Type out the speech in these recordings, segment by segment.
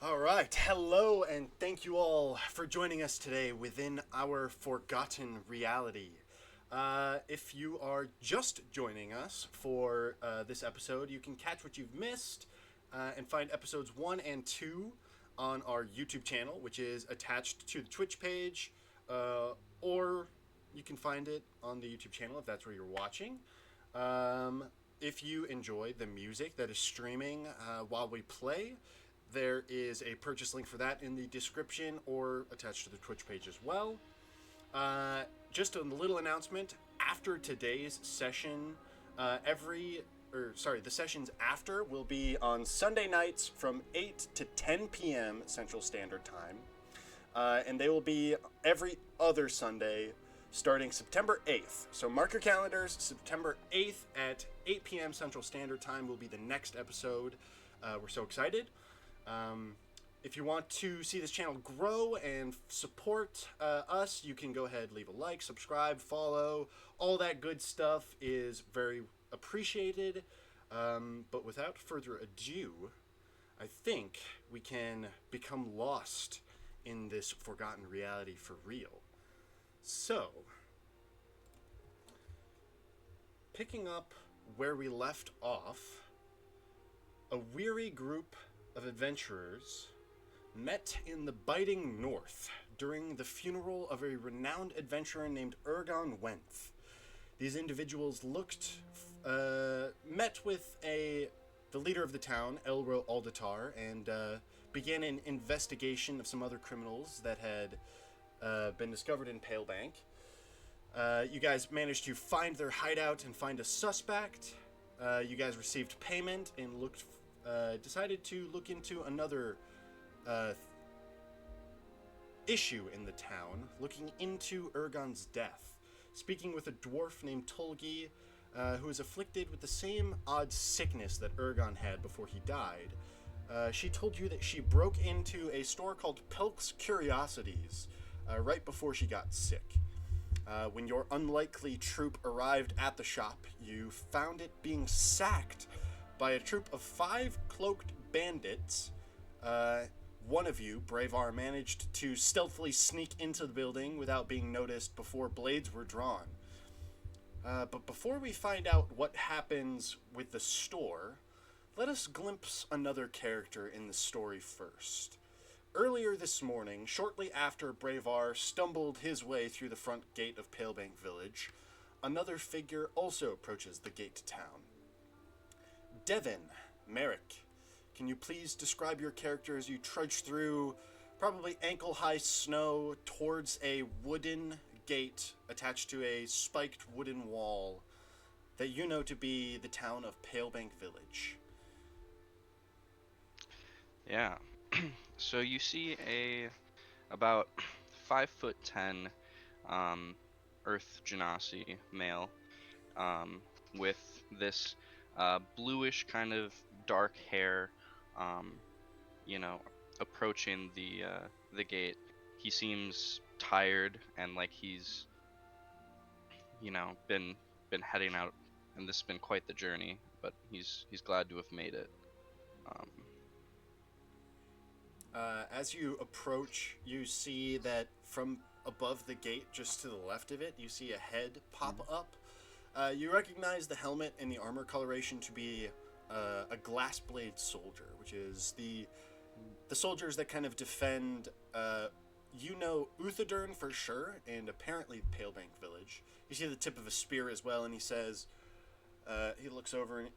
All right. Hello, and thank you all for joining us today within our forgotten reality. If you are just joining us for this episode, you can catch what you've missed and find episodes 1 and 2 on our YouTube channel, which is attached to the Twitch page, or you can find it on the YouTube channel if that's where you're watching. Um, if you enjoy the music that is streaming while we play, there is a purchase link for that in the description or attached to the Twitch page as well. Uh, just a little announcement. After today's session, the sessions after will be on Sunday nights from 8 to 10 p.m. Central Standard Time. And they will be every other Sunday starting September 8th. So mark your calendars. September 8th at 8 p.m. Central Standard Time will be the next episode. We're so excited. If you want to see this channel grow and support us, you can go ahead, leave a like, subscribe, follow. All that good stuff is very appreciated. But without further ado, I think we can become lost in this forgotten reality for real. So, picking up where we left off, a weary group of adventurers met in the biting north during the funeral of a renowned adventurer named Ergon Wenth. These individuals met with the leader of the town, Elro Aldatar, and began an investigation of some other criminals that had been discovered in Palebank. You guys managed to find their hideout and find a suspect. You guys received payment and decided to look into another issue in the town, looking into Ergon's death. Speaking with a dwarf named Tolgi, who is afflicted with the same odd sickness that Ergon had before he died. She told you that she broke into a store called Pelk's Curiosities right before she got sick. When your unlikely troop arrived at the shop, you found it being sacked by a troop of 5 cloaked bandits. One of you, Bravar, managed to stealthily sneak into the building without being noticed before blades were drawn. But before we find out what happens with the store, let us glimpse another character in the story first. Earlier this morning, shortly after Bravar stumbled his way through the front gate of Palebank Village, another figure also approaches the gate to town. Devin, Merrick, can you please describe your character as you trudge through probably ankle-high snow towards a wooden gate attached to a spiked wooden wall that you know to be the town of Palebank Village? Yeah. So you see a about 5'10" Earth Genasi male with this bluish kind of dark hair, um, you know, approaching the gate. He seems tired and like he's been heading out, and this has been quite the journey, but he's glad to have made it. Um, As you approach, you see that from above the gate, just to the left of it, you see a head pop up. You recognize the helmet and the armor coloration to be a glass blade soldier, which is the soldiers that kind of defend, Uthadern for sure, and apparently Palebank Village. You see the tip of a spear as well, and he says, he looks over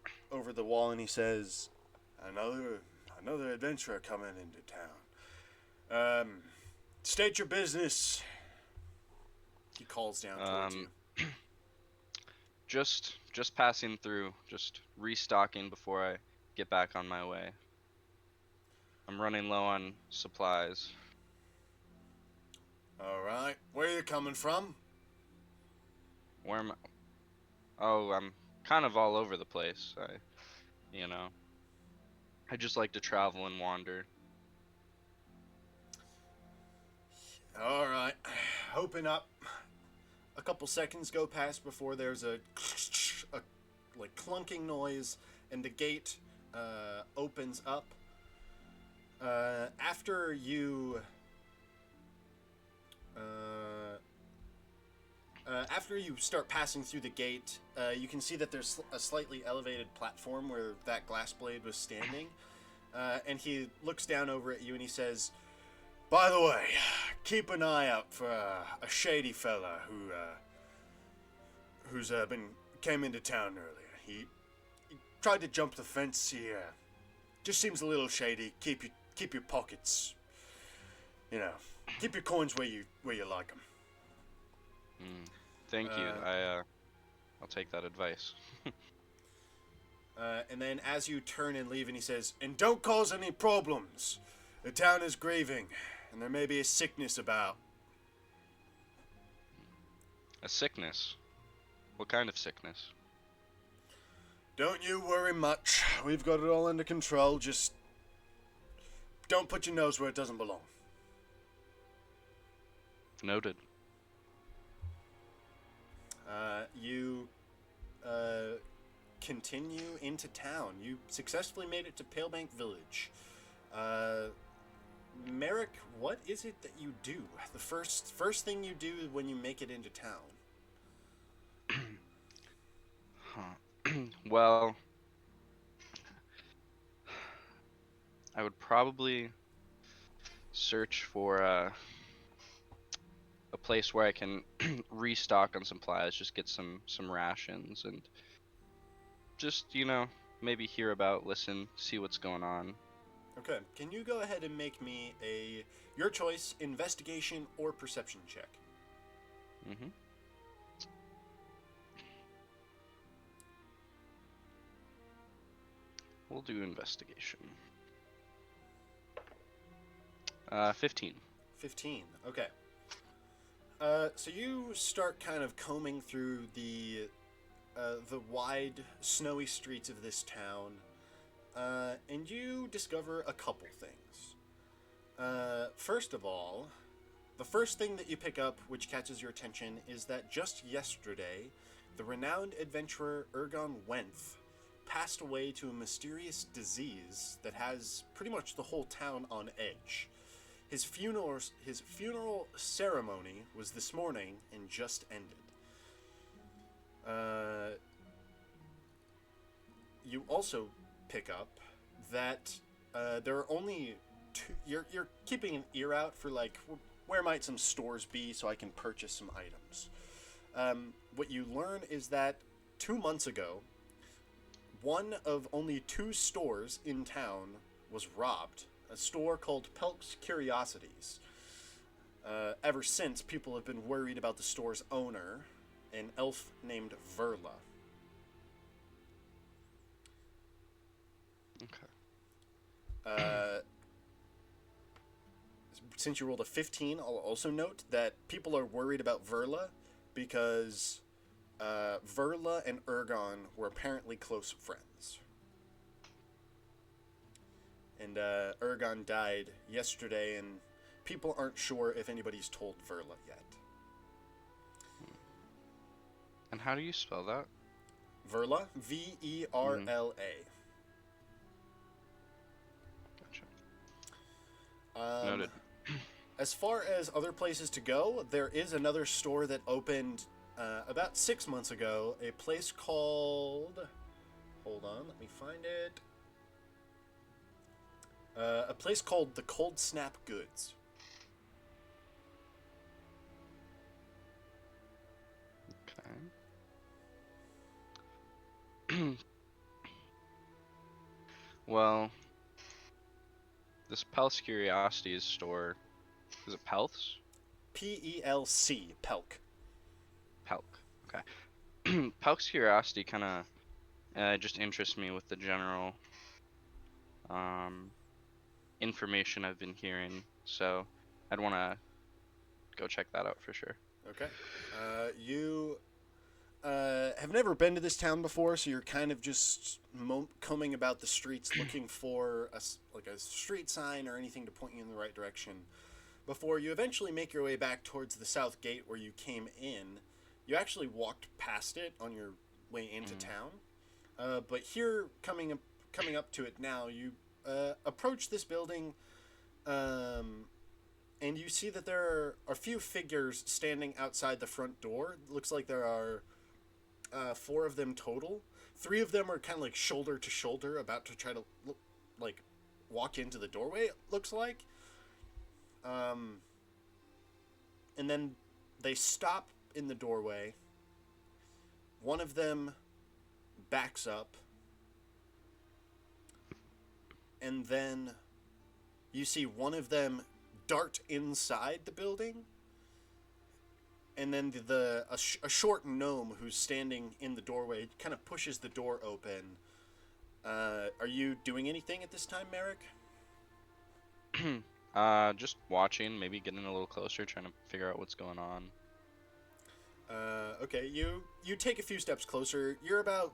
the wall and he says, another adventurer coming into town. State your business. He calls down towards you. just passing through, just restocking before I get back on my way. I'm running low on supplies. All right, where are you coming from? Where am I? Oh, I'm kind of all over the place. I just like to travel and wander. All right, open up. A couple seconds go past before there's a like clunking noise, and the gate opens up. After you uh, after you start passing through the gate, you can see that there's a slightly elevated platform where that glass blade was standing. And he looks down over at you and he says, "By the way, keep an eye out for a shady fella who's been came into town earlier. He tried to jump the fence. He just seems a little shady. Keep your pockets, you know, keep your coins where you like them." Mm. Thank you. I'll take that advice. And then as you turn and leave, and he says, "And don't cause any problems. The town is grieving, and there may be a sickness about." A sickness? What kind of sickness? "Don't you worry much. We've got it all under control. Just don't put your nose where it doesn't belong." Noted. You continue into town. You successfully made it to Palebank Village. Merrick, what is it that you do? The first thing you do when you make it into town? Huh. Well, I would probably search for a place where I can restock on supplies, just get some rations, and just maybe hear about, listen, see what's going on. Okay, can you go ahead and make me your choice, investigation or perception check? Mm-hmm. We'll do investigation. 15. 15. Okay. So you start kind of combing through the wide, snowy streets of this town, and you discover a couple things. First of all, the first thing that you pick up, which catches your attention, is that just yesterday, the renowned adventurer Ergon Wenth passed away to a mysterious disease that has pretty much the whole town on edge. His funeral ceremony was this morning and just ended. You also pick up that there are only two. You're keeping an ear out for like where might some stores be so I can purchase some items. What you learn is that 2 months ago, one of only 2 stores in town was robbed. A store called Pelk's Curiosities. Ever since, people have been worried about the store's owner, an elf named Verla. Okay. Since you rolled a 15, I'll also note that people are worried about Verla because Verla and Ergon were apparently close friends. And Ergon died yesterday, and people aren't sure if anybody's told Verla yet. And how do you spell that? Verla? Verla. Gotcha. Noted. As far as other places to go, there is another store that opened about 6 months ago. A place called... Hold on, let me find it. A place called the Cold Snap Goods. Okay. Well, this Pel's Curiosities store, is it Pelth's? Pelc. Pelk. Pelk. Okay. Pelk's Curiosity kind of just interests me with the general information I've been hearing, so I'd want to go check that out for sure. Okay. You have never been to this town before, so you're kind of just combing about the streets looking for a street sign or anything to point you in the right direction. Before you eventually make your way back towards the south gate where you came in, you actually walked past it on your way into town. But here, coming up to it now, you approach this building, and you see that there are a few figures standing outside the front door. It looks like there are 4 of them total. 3 of them are kind of like shoulder to shoulder, about to try to like walk into the doorway. It looks like, and then they stop in the doorway. One of them backs up, and then you see one of them dart inside the building, and then a short gnome who's standing in the doorway kind of pushes the door open. Are you doing anything at this time, Merrick? Just watching, maybe getting a little closer, trying to figure out what's going on. Okay, you take a few steps closer. You're about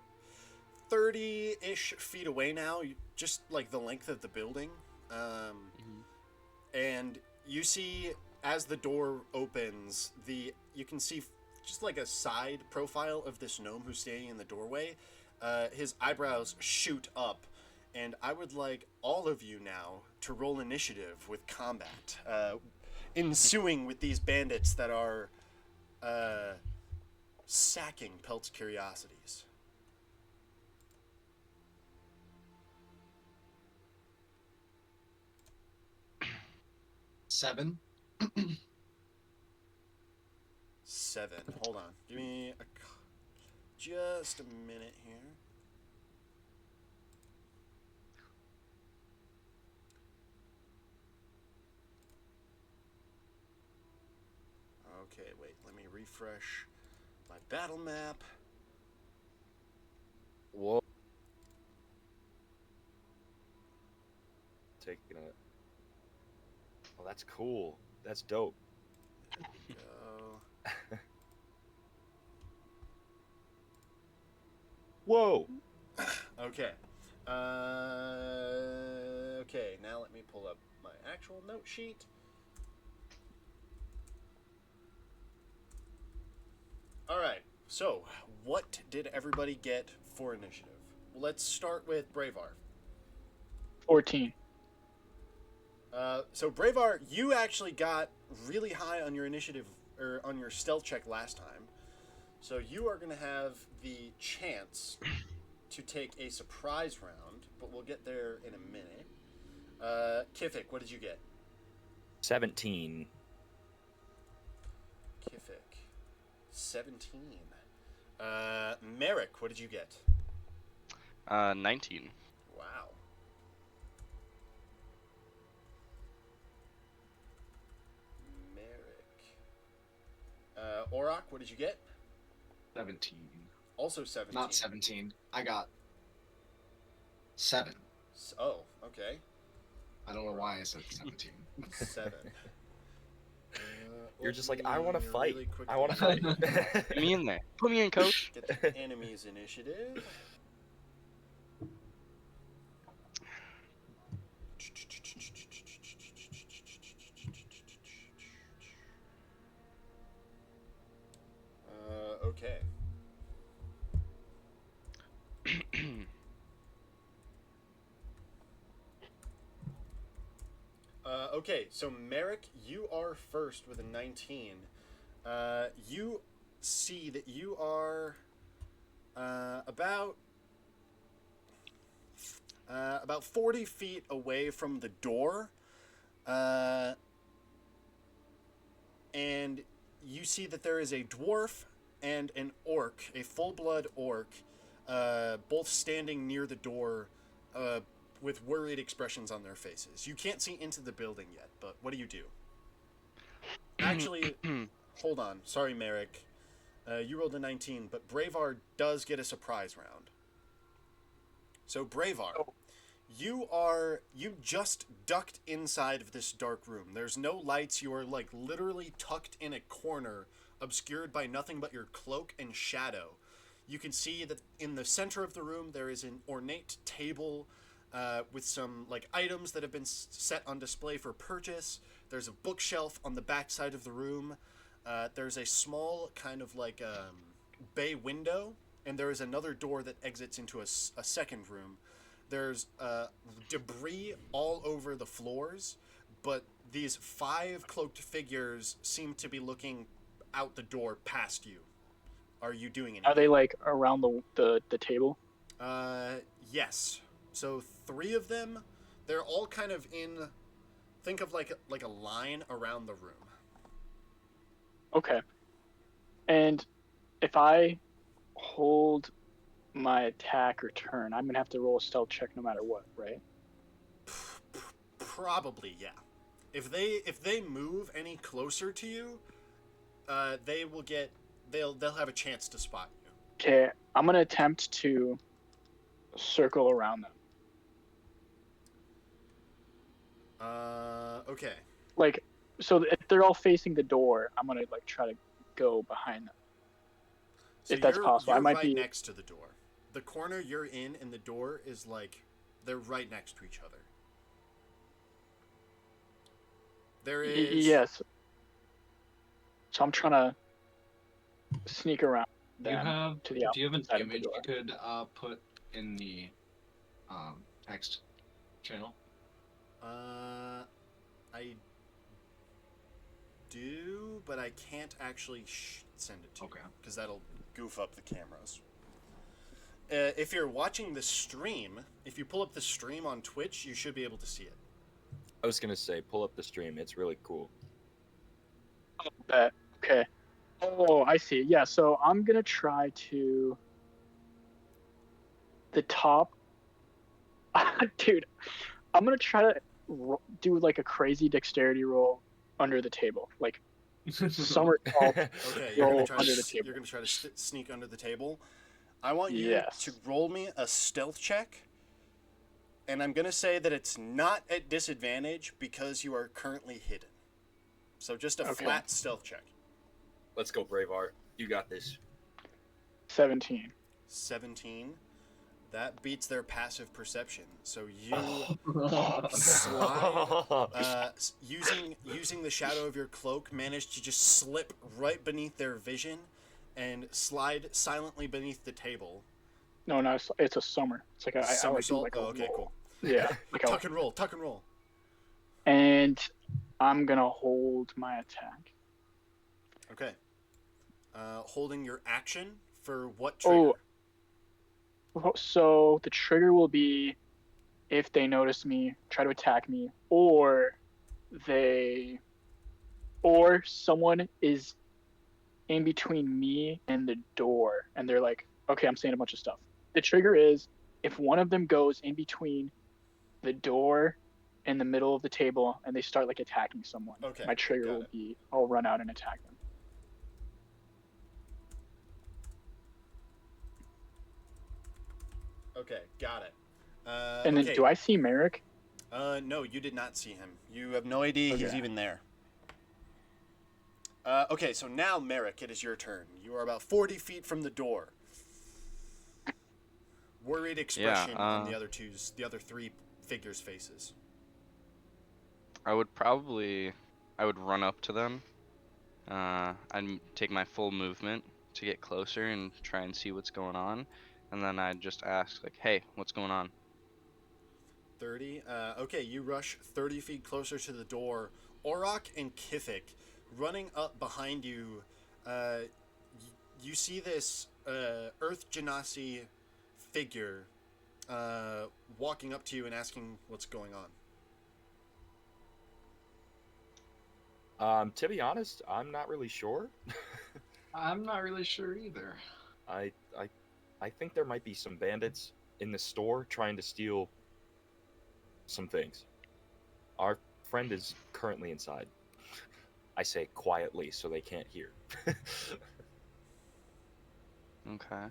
30-ish feet away now, just like the length of the building. And you see, as the door opens, you can see just like a side profile of this gnome who's standing in the doorway. His eyebrows shoot up, and I would like all of you now to roll initiative with combat, ensuing with these bandits that are sacking Pelt's Curiosities. 7. 7. Hold on. Give me just a minute here. Okay, wait. Let me refresh my battle map. Whoa. Taking it. Oh, that's cool. That's dope. Go. Whoa. Okay. Okay, now let me pull up my actual note sheet. Alright, so what did everybody get for initiative? Well, let's start with Bravar. 14. So Bravar, you actually got really high on your initiative, or on your stealth check last time. So you are going to have the chance to take a surprise round, but we'll get there in a minute. Kifik, what did you get? 17. Kifik, 17. Merrick, what did you get? 19. Wow. Merrick. Auroch, what did you get? 17. Also 17. Not 17. I got 7. Oh, okay. I don't know why I said 17. 7. You're just like, I want to fight. Really I want to fight. Put me in there. Put me in, coach. Get the enemy's initiative. Okay. Okay, so Merrick, you are first with a 19. You see that you are about 40 feet away from the door, and you see that there is a dwarf and an orc, a full-blood orc, both standing near the door, with worried expressions on their faces. You can't see into the building yet, but what do you do? Actually, hold on. Sorry, Merrick. You rolled a 19, but Bravar does get a surprise round. So, Bravar, you just ducked inside of this dark room. There's no lights. You are, like, literally tucked in a corner, obscured by nothing but your cloak and shadow. You can see that in the center of the room there is an ornate table with some like items that have been set on display for purchase. There's a bookshelf on the back side of the room. There's a small kind of like bay window, and there is another door that exits into a second room. There's debris all over the floors, but these 5 cloaked figures seem to be looking out the door past you. Are you doing anything? Are they like around the table? Yes. So 3 of them, they're all kind of in. Think of like a line around the room. Okay. And if I hold my attack or turn, I'm gonna have to roll a stealth check no matter what, right? Probably, yeah. If they move any closer to you, they'll have a chance to spot you. Okay, I'm gonna attempt to circle around them. Okay. Like, so if they're all facing the door, I'm gonna like try to go behind them. So If that's possible. I you're might right be next to the door. The corner you're in and the door is like they're right next to each other. There is yes. So I'm trying to sneak around Do you them have to the do you have an outside of the image door. you could put in the text channel? I do, but I can't actually send it to you Okay. because that'll goof up the cameras. If you're watching the stream, if you pull up the stream on Twitch, you should be able to see it. I was gonna say, pull up the stream. It's really cool. Bet. Okay. Oh, I see. Yeah, so I'm gonna try to the top. Dude, I'm gonna try to do like a crazy dexterity roll under the table, like somersault. Okay, you're Roll gonna try under to the table. you're gonna try to sneak under the table. I want you Yes. to roll me a stealth check, and I'm gonna say that it's not at disadvantage because you are currently hidden. So just a Okay. flat stealth check. Let's go, Braveheart. You got this. 17. 17. That beats their passive perception. So you slide, using the shadow of your cloak, managed to just slip right beneath their vision and slide silently beneath the table. No, it's a summer. It's like I like do Somersault. like a Okay, roll. cool. Yeah, like Tuck and roll. Tuck and roll. and I'm gonna hold my attack. Okay. Holding your action for what trigger? So the trigger will be if they notice me, try to attack me, or someone is in between me and the door, and they're like, okay, I'm saying a bunch of stuff. The trigger is if one of them goes in between the door and the middle of the table, and they start like attacking someone. Okay, My trigger got will it. be I'll run out and attack them. Okay, got it. And then okay. do I see Merrick? No, you did not see him. You have no idea he's Okay. even there. Okay, so now, Merrick, it is your turn. You are about 40 feet from the door. Worried expression on the other 3 figures' faces. I would run up to them. I'd take my full movement to get closer and try and see what's going on. And then I'd just ask, like, hey, what's going on? 30. Okay, you rush 30 feet closer to the door. Orok and Kithik running up behind you. You see this Earth Genasi figure walking up to you and asking what's going on. To be honest, I'm not really sure. I'm not really sure either. I think there might be some bandits in the store trying to steal some things. Our friend is currently inside. I say quietly so they can't hear. Okay.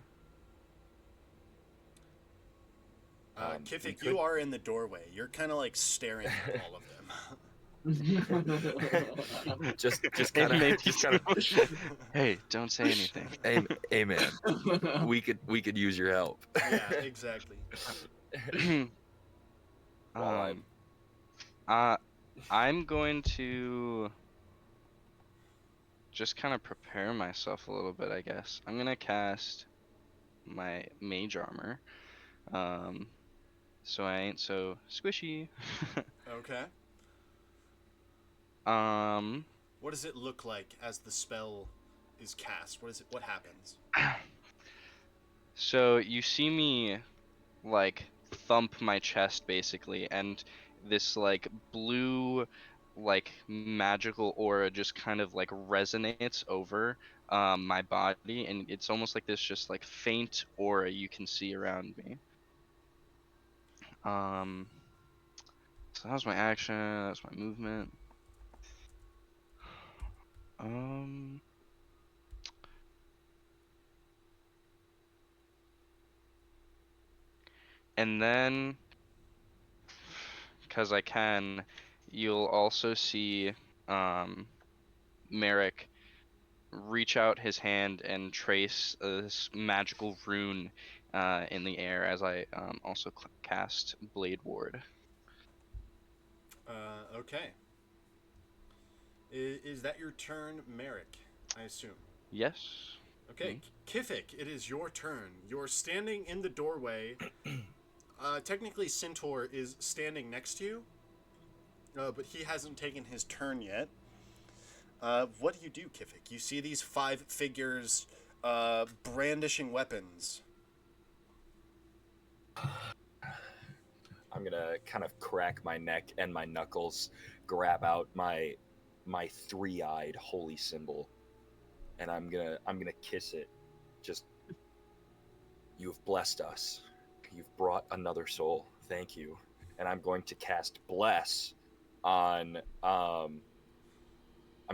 Kithik, you are in the doorway. You're kind of like staring at all of them. just Hey, kind maybe of, just kind of. Hey, don't say anything. Hey man, we could use your help. Yeah, exactly. While I'm going to just kind of prepare myself a little bit, I guess. I'm gonna cast my mage armor. so I ain't so squishy. Okay. um, What does it look like as the spell is cast? What happens? so you see me like thump my chest basically, and this like blue like magical aura just kind of like resonates over my body, and it's almost like this just like faint aura you can see around me. um so that was my action, that's my movement. um and then because I can, you'll also see um Merrick reach out his hand and trace this magical rune in the air as I also cast Blade Ward. Okay. Is that your turn, Merrick? I assume. Yes. Okay, Me. Kifik, it is your turn. You're standing in the doorway. Technically, Centaur is standing next to you, but he hasn't taken his turn yet. What do you do, Kifik? You see these 5 figures brandishing weapons. I'm gonna kind of crack my neck and my knuckles, grab out my 3-eyed holy symbol, and I'm gonna kiss it. Just, you've blessed us. You've brought another soul. Thank you. And I'm going to cast bless on I'm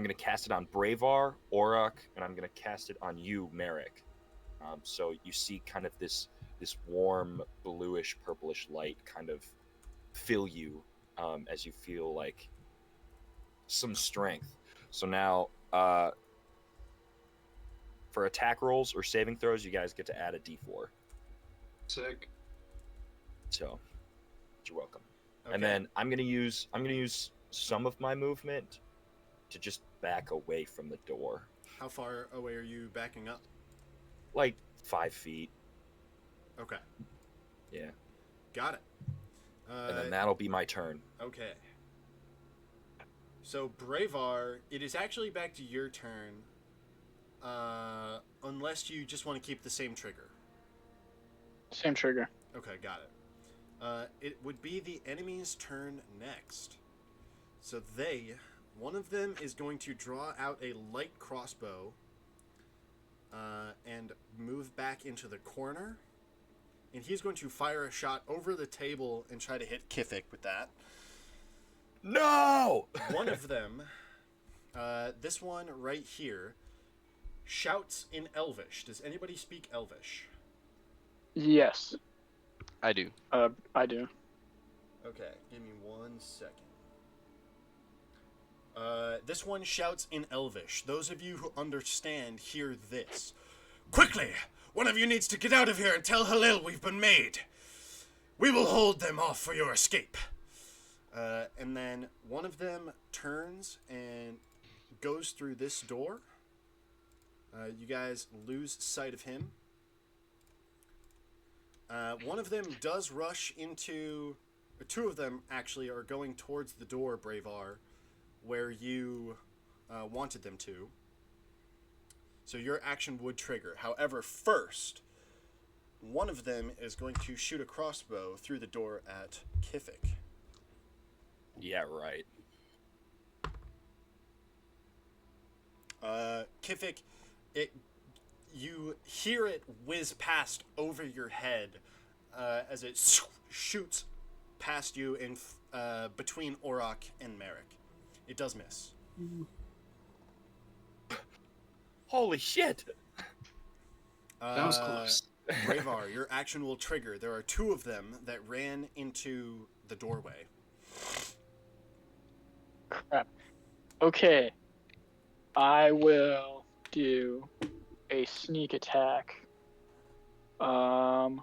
gonna cast it on Bravar, Auroch, and I'm gonna cast it on you, Merrick. So you see kind of this warm bluish purplish light kind of fill you as you feel like some strength. So now for attack rolls or saving throws, you guys get to add a d4. Sick. So you're welcome. Okay. And then I'm gonna use some of my movement to just back away from the door, How far away are you backing up? like 5 feet. Okay, Yeah. got it. And then that'll be my turn. Okay. So, Bravar, it is actually back to your turn, unless you just want to keep the same trigger. Same trigger. Okay, got it. It would be the enemy's turn next. So one of them is going to draw out a light crossbow and move back into the corner. And he's going to fire a shot over the table and try to hit Kifik with that. No! One of them, this one right here, shouts in Elvish. Does anybody speak Elvish? Yes, I do. I do. Okay, give me 1 second. This one shouts in Elvish. Those of you who understand hear this. Quickly! One of you needs to get out of here and tell Halil we've been made. We will hold them off for your escape. And then one of them turns and goes through this door. You guys lose sight of him. One of them does rush into... Two of them, actually, are going towards the door, Bravar, where you wanted them to. So your action would trigger. However, first, one of them is going to shoot a crossbow through the door at Kifik. Yeah, right. Kifik, you hear it whiz past over your head as it shoots past you in between Auroch and Merrick. It does miss. Holy shit! That was close. Bravar, your action will trigger. There are 2 of them that ran into the doorway. Crap. Okay. I will do a sneak attack on,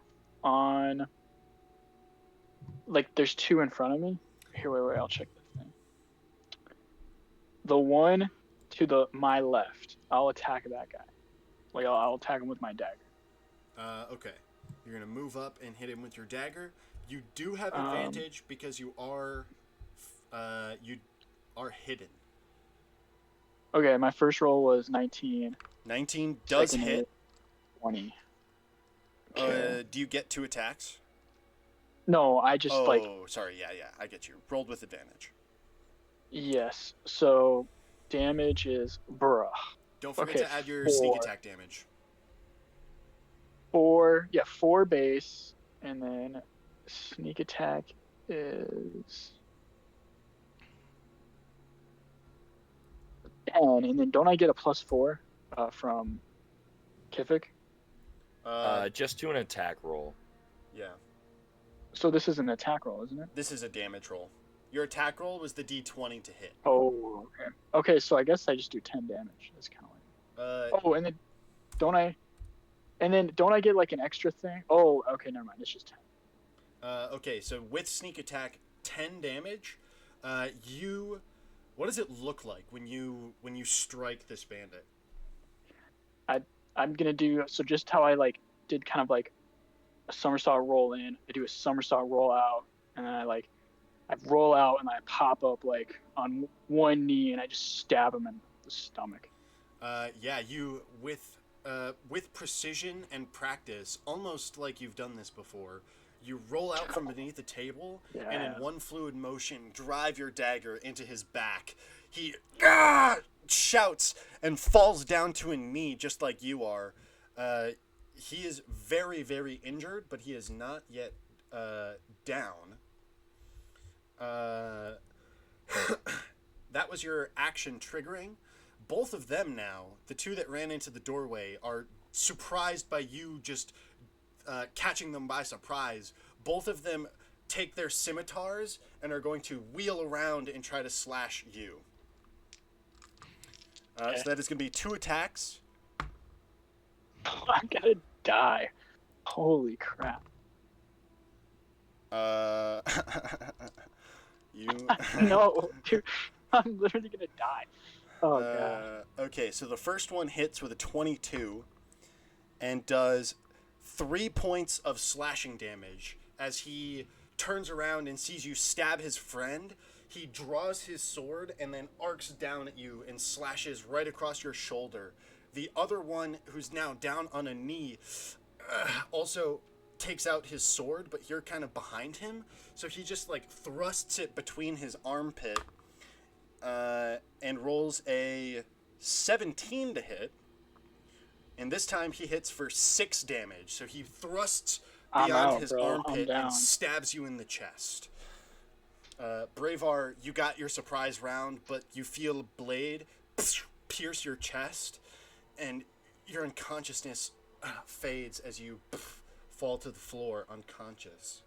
like, there's 2 in front of me. Here, wait, I'll check this thing. The one to my left, I'll attack that guy. Like, I'll attack him with my dagger. Okay. You're going to move up and hit him with your dagger. You do have advantage because you are hidden. Okay, my first roll was 19. 19 does Second hit. is 20. Okay. Do you get 2 attacks? No, I just like sorry. Yeah, I get you. Rolled with advantage. yes. So damage is bruh. Don't forget Okay, to add your sneak 4. attack damage. 4 base, and then sneak attack is 10, and then don't I get a +4 from Kifik? Just do an attack roll. Yeah. So this is an attack roll, isn't it? This is a damage roll. Your attack roll was the d20 to hit. Oh, okay. Okay, so I guess I just do 10 damage. That's kind of like. Oh, and then don't I get like an extra thing? Oh, okay, never mind. It's just 10. Okay, so with sneak attack, 10 damage. What does it look like when you strike this bandit? I'm gonna do so just how I like did kind of like a somersault roll in. I do a somersault roll out, and then I roll out and I pop up like on one knee and I just stab him in the stomach. Yeah, you with precision and practice, almost like you've done this before. You roll out from beneath the table, and in one fluid motion, drive your dagger into his back. He shouts and falls down to a knee, just like you are. He is very, very injured, but he is not yet down. That was your action triggering. Both of them now, the two that ran into the doorway, are surprised by you just catching them by surprise. Both of them take their scimitars and are going to wheel around and try to slash you. So that is going to be 2 attacks. I'm gonna die. Holy crap. You. No, dude, I'm literally gonna die. Oh god. Okay, so the first one hits with a 22 and does 3 points of slashing damage. As he turns around and sees you stab his friend, he draws his sword and then arcs down at you and slashes right across your shoulder. The other one, who's now down on a knee, also takes out his sword, but you're kind of behind him, so he just like thrusts it between his armpit and rolls a 17 to hit. And this time he hits for 6 damage, so he thrusts beyond his armpit and stabs you in the chest. Bravar, you got your surprise round, but you feel a blade pierce your chest, and your unconsciousness fades as you fall to the floor unconscious.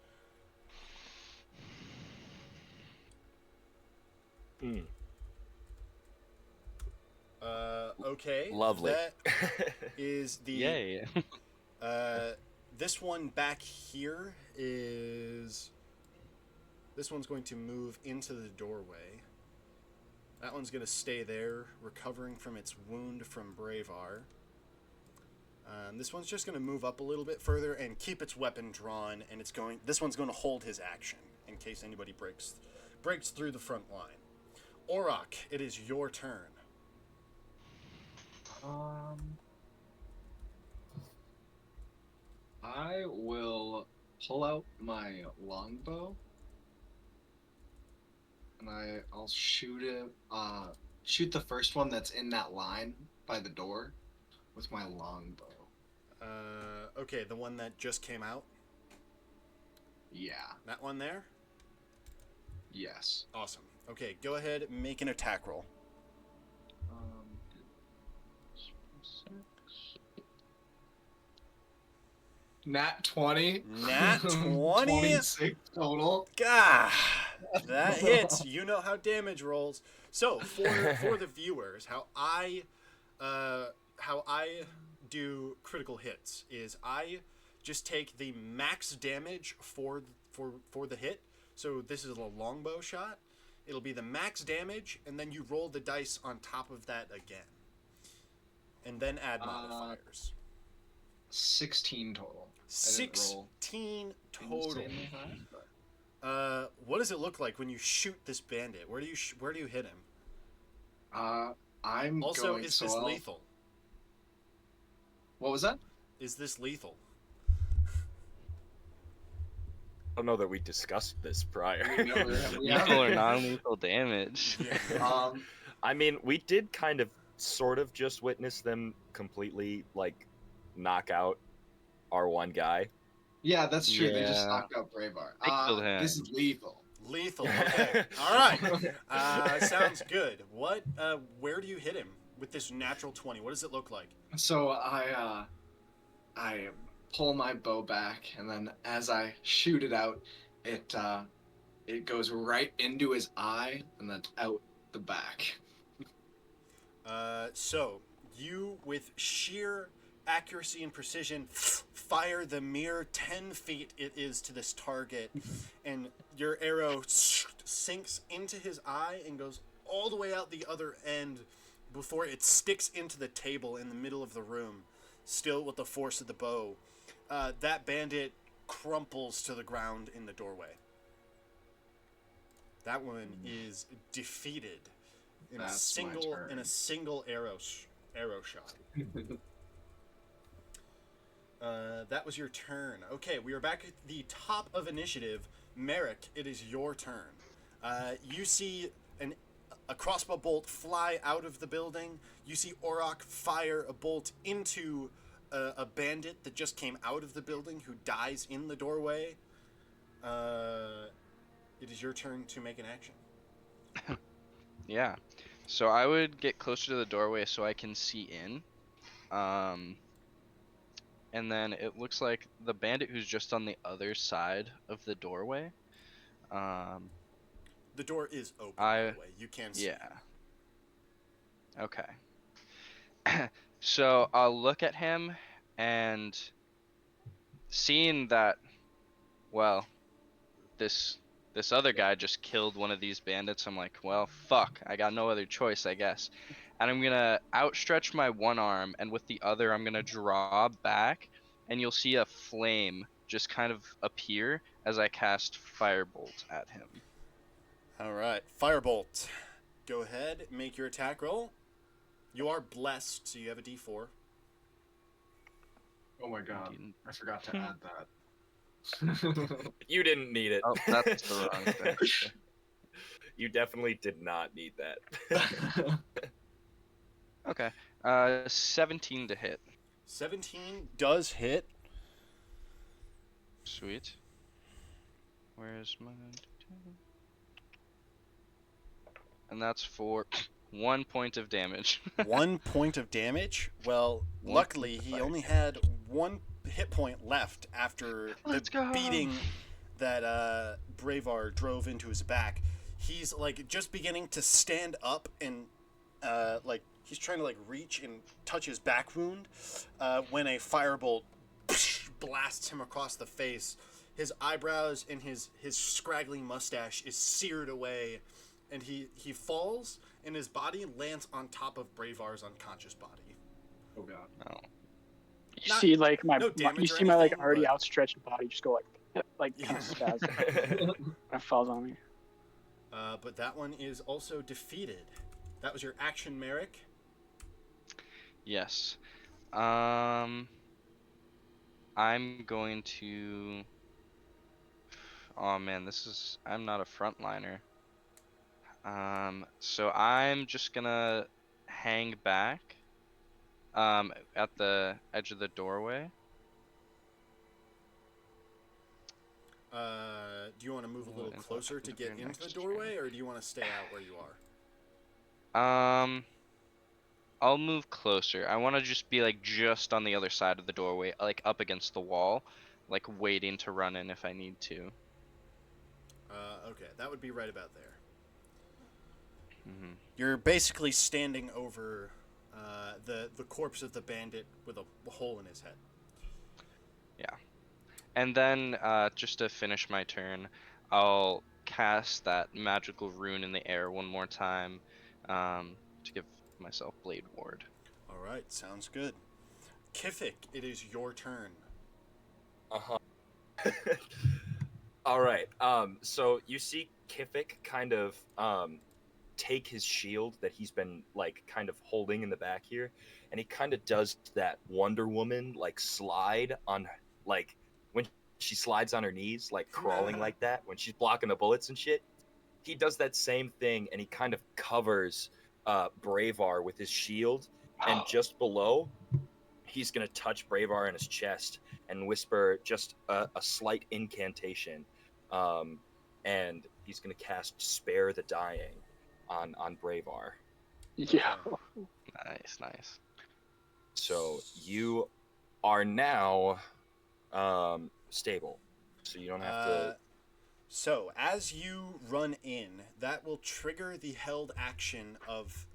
Okay. Lovely. That is the... Yay. This one back here is... This one's going to move into the doorway. That one's going to stay there, recovering from its wound from Bravar. This one's just going to move up a little bit further and keep its weapon drawn, and this one's going to hold his action in case anybody breaks through the front line. Auroch, it is your turn. I will pull out my longbow, and I'll shoot it. Shoot the first one that's in that line by the door with my longbow. Okay, the one that just came out. Yeah. That one there. Yes. Awesome. Okay, go ahead, make an attack roll. Nat 20. Nat 20? 26 total. Gah! That hits. You know how damage rolls. So, for the viewers, how I do critical hits is I just take the max damage for the hit. So this is a longbow shot. It'll be the max damage, and then you roll the dice on top of that again. And then add modifiers. 16 total. didn't roll 16 total. insanely high, but What does it look like when you shoot this bandit? Where do you hit him? I'm Also, going. is So this I'll- lethal? What was that? Is this lethal? I don't know that we discussed this prior. We haven't. Lethal or non-lethal damage. Yeah. I mean, we did kind of, sort of, just witness them completely like knock out our one guy. Yeah, that's true. They just Yeah. knocked out Braveheart. They killed This him. is lethal. Lethal. Okay. All right. Sounds good. What? Where do you hit him with this natural 20? What does it look like? So I pull my bow back, and then as I shoot it out, it goes right into his eye and then out the back. So you, with sheer accuracy and precision, fire the mere 10 feet it is to this target, and your arrow sinks into his eye and goes all the way out the other end before it sticks into the table in the middle of the room, still with the force of the bow. That bandit crumples to the ground in the doorway. That one is defeated in That's my turn. a single arrow shot. That was your turn. Okay, we are back at the top of initiative. Merrick, it is your turn. You see a crossbow bolt fly out of the building. You see Orok fire a bolt into a bandit that just came out of the building who dies in the doorway. It is your turn to make an action. Yeah. So I would get closer to the doorway so I can see in. And then it looks like the bandit who's just on the other side of the doorway. The door is open, by the way. You can see. Yeah. Okay. So I'll look at him and seeing that, well, this other guy just killed one of these bandits, I'm like, well, fuck, I got no other choice, I guess. And I'm gonna outstretch my one arm, and with the other, I'm gonna draw back, and you'll see a flame just kind of appear as I cast Firebolt at him. All right, Firebolt. Go ahead, make your attack roll. You are blessed, so you have a D4. Oh my god, Didn't- I forgot to add that. You didn't need it. Oh, that's the wrong thing. You definitely did not need that. Okay. 17 to hit. 17 does hit. Sweet. Where's my... And that's for 1 point of damage. 1 point of damage. Well, One luckily, point of he fire. only had 1 hit point left after Let's the go. beating that Bravar drove into his back. He's like just beginning to stand up and like he's trying to like reach and touch his back wound when a firebolt blasts him across the face. His eyebrows and his scraggly mustache is seared away, and he falls, and his body lands on top of Bravar's unconscious body. Oh god. Oh. You Not- see like my no damage you or see my like anything, already but- outstretched body just go like kind of spaz. It falls on me. But that one is also defeated. That was your action, Merrick. Yes. I'm going to... Oh man, I'm not a frontliner. So I'm just gonna hang back at the edge of the doorway. Do you want to move a little and closer to your get into the next doorway, or do you want to stay out where you are? I'll move closer. I want to just be like just on the other side of the doorway, like up against the wall, like waiting to run in if I need to. Okay, that would be right about there. Hmm. You're basically standing over the corpse of the bandit with a hole in his head. And then, just to finish my turn, I'll cast that magical rune in the air one more time, to give myself Blade Ward. All right, sounds good. Kifik, it is your turn. Uh-huh. All right. So you see Kifik kind of take his shield that he's been like kind of holding in the back here, and he kind of does that Wonder Woman like slide on like when she slides on her knees, like crawling like that when she's blocking the bullets and shit. He does that same thing, and he kind of covers Bravar with his shield, and just below, he's gonna touch Bravar in his chest and whisper just a slight incantation, and he's gonna cast Spare the Dying on Bravar. Yeah. Nice. So you are now stable, so you don't have to. So, as you run in, that will trigger the held action of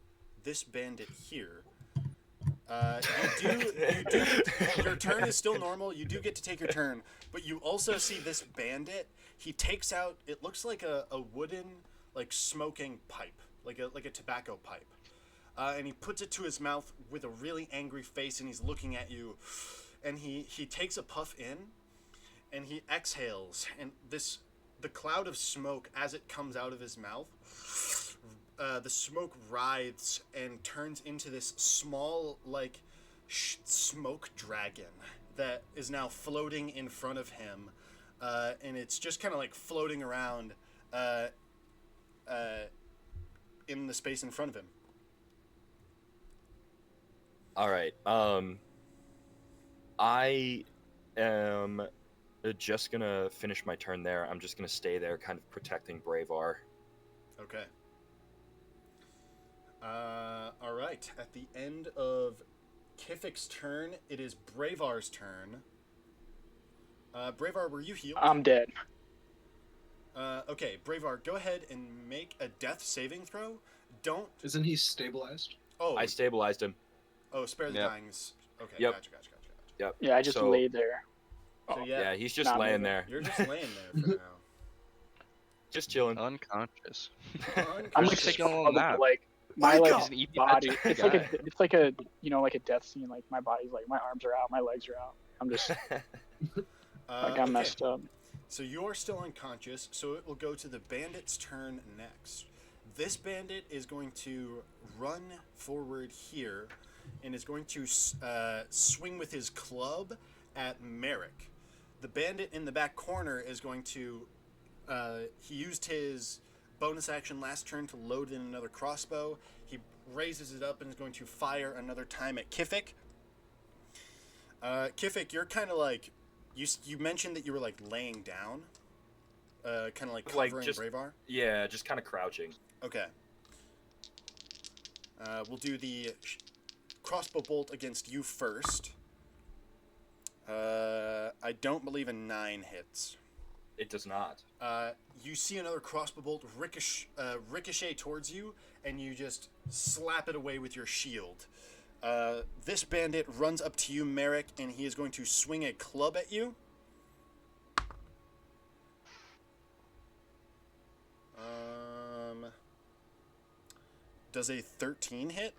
this bandit here. Your turn is still normal. You do get to take your turn, but you also see this bandit. He takes out. It looks like a wooden, like smoking pipe, like a tobacco pipe, and he puts it to his mouth with a really angry face, and he's looking at you. And he takes a puff in, and he exhales, and the cloud of smoke as it comes out of his mouth. The smoke writhes and turns into this small, like, smoke dragon that is now floating in front of him. And it's just kind of like floating around in the space in front of him. All right. I am just gonna finish my turn there. I'm just gonna stay there, kind of protecting Bravar. Okay. All right. At the end of Kifik's turn, it is Bravar's turn. Bravar, were you healed? I'm dead. Okay, Bravar, go ahead and make a death saving throw. Don't. Isn't he stabilized? Oh, I stabilized him. oh, spare the Yep. dying's. Okay, Yep. gotcha. Yep. Yeah, I just So- laid there. So Oh, yeah, Yeah, he's just Not laying moving. there, you're just laying there for now. just chilling. Unconscious. I'm Just like taking a little struggling, nap. like my Wake like up! He's an EP body. Patrick It's like guy. it's like a like a death scene. Like my body's like my arms are out, my legs are out. I'm just like I'm Okay. messed up. So you're still unconscious, so it will go to the bandit's turn next. This bandit is going to run forward here and is going to swing with his club at Merrick. The bandit in the back corner is going to... he used his bonus action last turn to load in another crossbow. He raises it up and is going to fire another time at Kifik. Kifik, you're kind of like... You mentioned that you were like laying down, kind of like covering Like, just- Bravar. Yeah, just kind of crouching. Okay. We'll do the crossbow bolt against you first. I don't believe a 9 hits. It does not. You see another crossbow bolt ricochet towards you, and you just slap it away with your shield. This bandit runs up to you, Merrick, and he is going to swing a club at you. Does a 13 hit?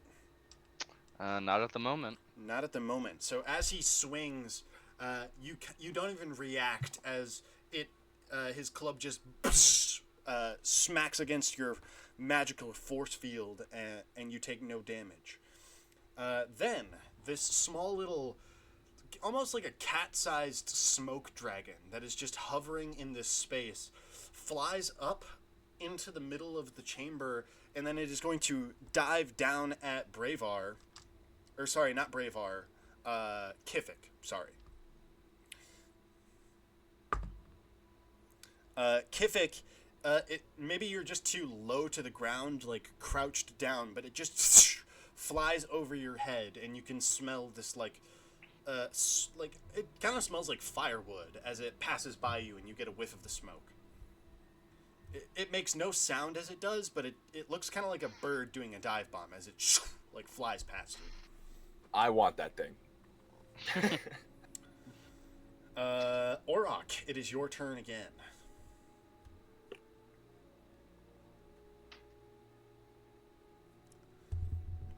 Not at the moment. Not at the moment. So as he swings, you don't even react as his club just smacks against your magical force field, and you take no damage. Then this small little, almost like a cat-sized smoke dragon that is just hovering in this space, flies up into the middle of the chamber, and then it is going to dive down at Bravar. Or sorry, not Bravar. Kifik. Sorry. Kifik, maybe you're just too low to the ground, like crouched down, but it just flies over your head, and you can smell this like it kind of smells like firewood as it passes by you, and you get a whiff of the smoke. It makes no sound as it does, but it looks kind of like a bird doing a dive bomb as it like flies past you. I want that thing. Orok, it is your turn again.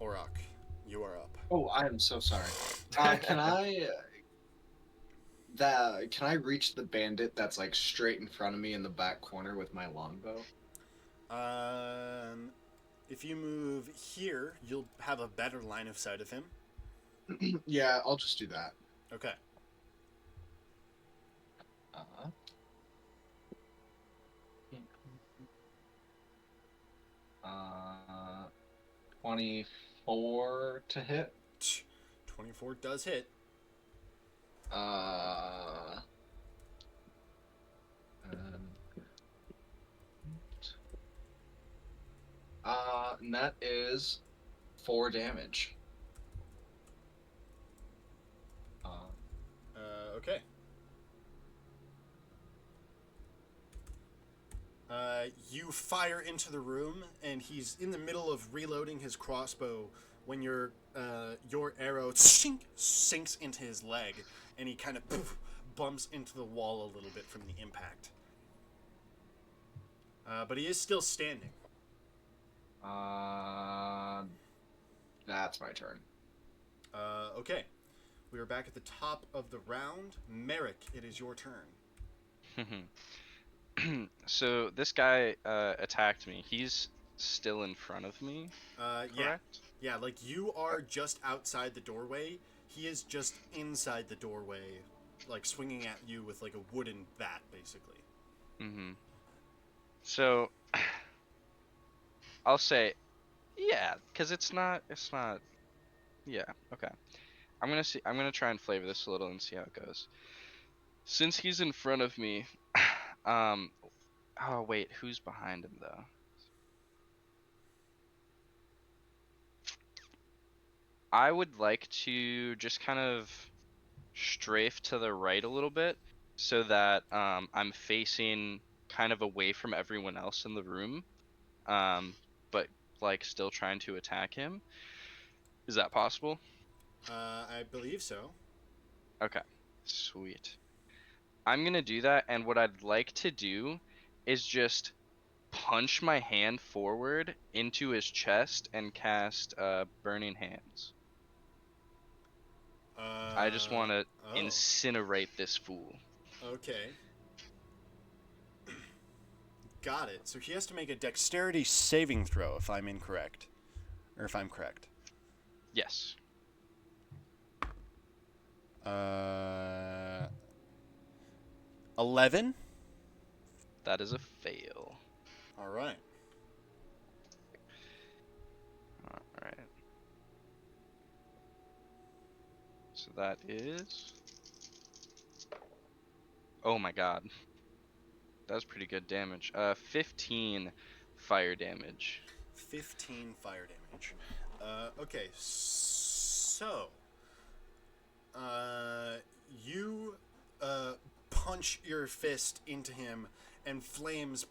Orok, you are up. Oh, I am so sorry. Can I Can I reach the bandit that's like straight in front of me in the back corner with my longbow? If you move here, you'll have a better line of sight of him. Yeah, I'll just do that. Okay. Uh, 24 to hit. 24 does hit. Uh, and that is 4 damage. Okay. You fire into the room, and he's in the middle of reloading his crossbow when your arrow sinks into his leg, and he kind of bumps into the wall a little bit from the impact. But he is still standing. That's my turn. Okay. We are back at the top of the round. Merrick, it is your turn. So this guy attacked me. He's still in front of me, Yeah. correct? Yeah, like you are just outside the doorway. He is just inside the doorway, like swinging at you with like a wooden bat, basically. Mm-hmm. So I'll say, yeah, because it's not. Yeah, okay. I'm gonna try and flavor this a little and see how it goes. Since he's in front of me, oh wait, who's behind him though? I would like to just kind of strafe to the right a little bit so that I'm facing kind of away from everyone else in the room, but like still trying to attack him. Is that possible? I believe so. Okay, sweet. I'm gonna do that, and what I'd like to do is just punch my hand forward into his chest and cast Burning Hands. I just want to Oh, incinerate this fool. okay. Got it. So he has to make a dexterity saving throw if I'm incorrect. Or if I'm correct. Yes. 11? That is a fail. All right. Alright. So that is... Oh my god. That was pretty good damage. 15 fire damage. 15 fire damage. Okay, so you punch your fist into him, and flames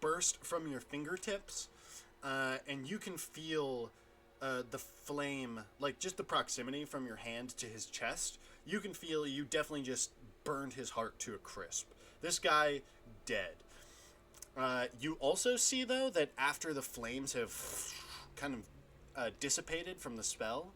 burst from your fingertips, and you can feel the flame, like just the proximity from your hand to his chest. You can feel you definitely just burned his heart to a crisp. This guy, dead. You also see, though, that after the flames have kind of dissipated from the spell,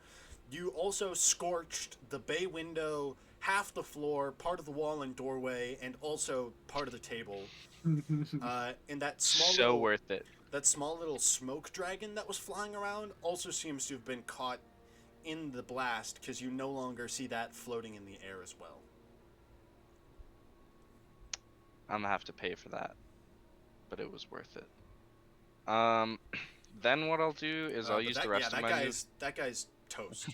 you also scorched the bay window, half the floor, part of the wall and doorway, and also part of the table. And that small little smoke dragon that was flying around also seems to have been caught in the blast, because you no longer see that floating in the air as well. I'm gonna have to pay for that, but it was worth it. Then what I'll do is I'll use the rest of my move. That guy's toast.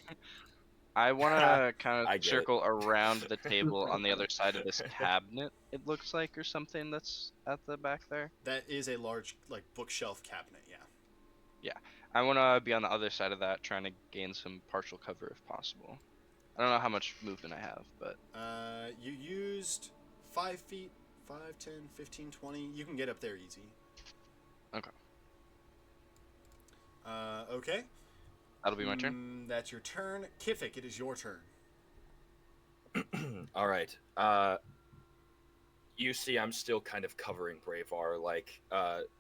I want to kind I of get circle around the table on the other side of this cabinet, it looks like, or something that's at the back there. That is a large, like, bookshelf cabinet, yeah. Yeah, I want to be on the other side of that, trying to gain some partial cover if possible. I don't know how much movement I have, but... You used 5 feet, 5, 10, 15, 20. You can get up there easy. Okay. Okay. That'll be my turn. That's your turn. Kifik, it is your turn. All right. You see, I'm still kind of covering Bravar, like,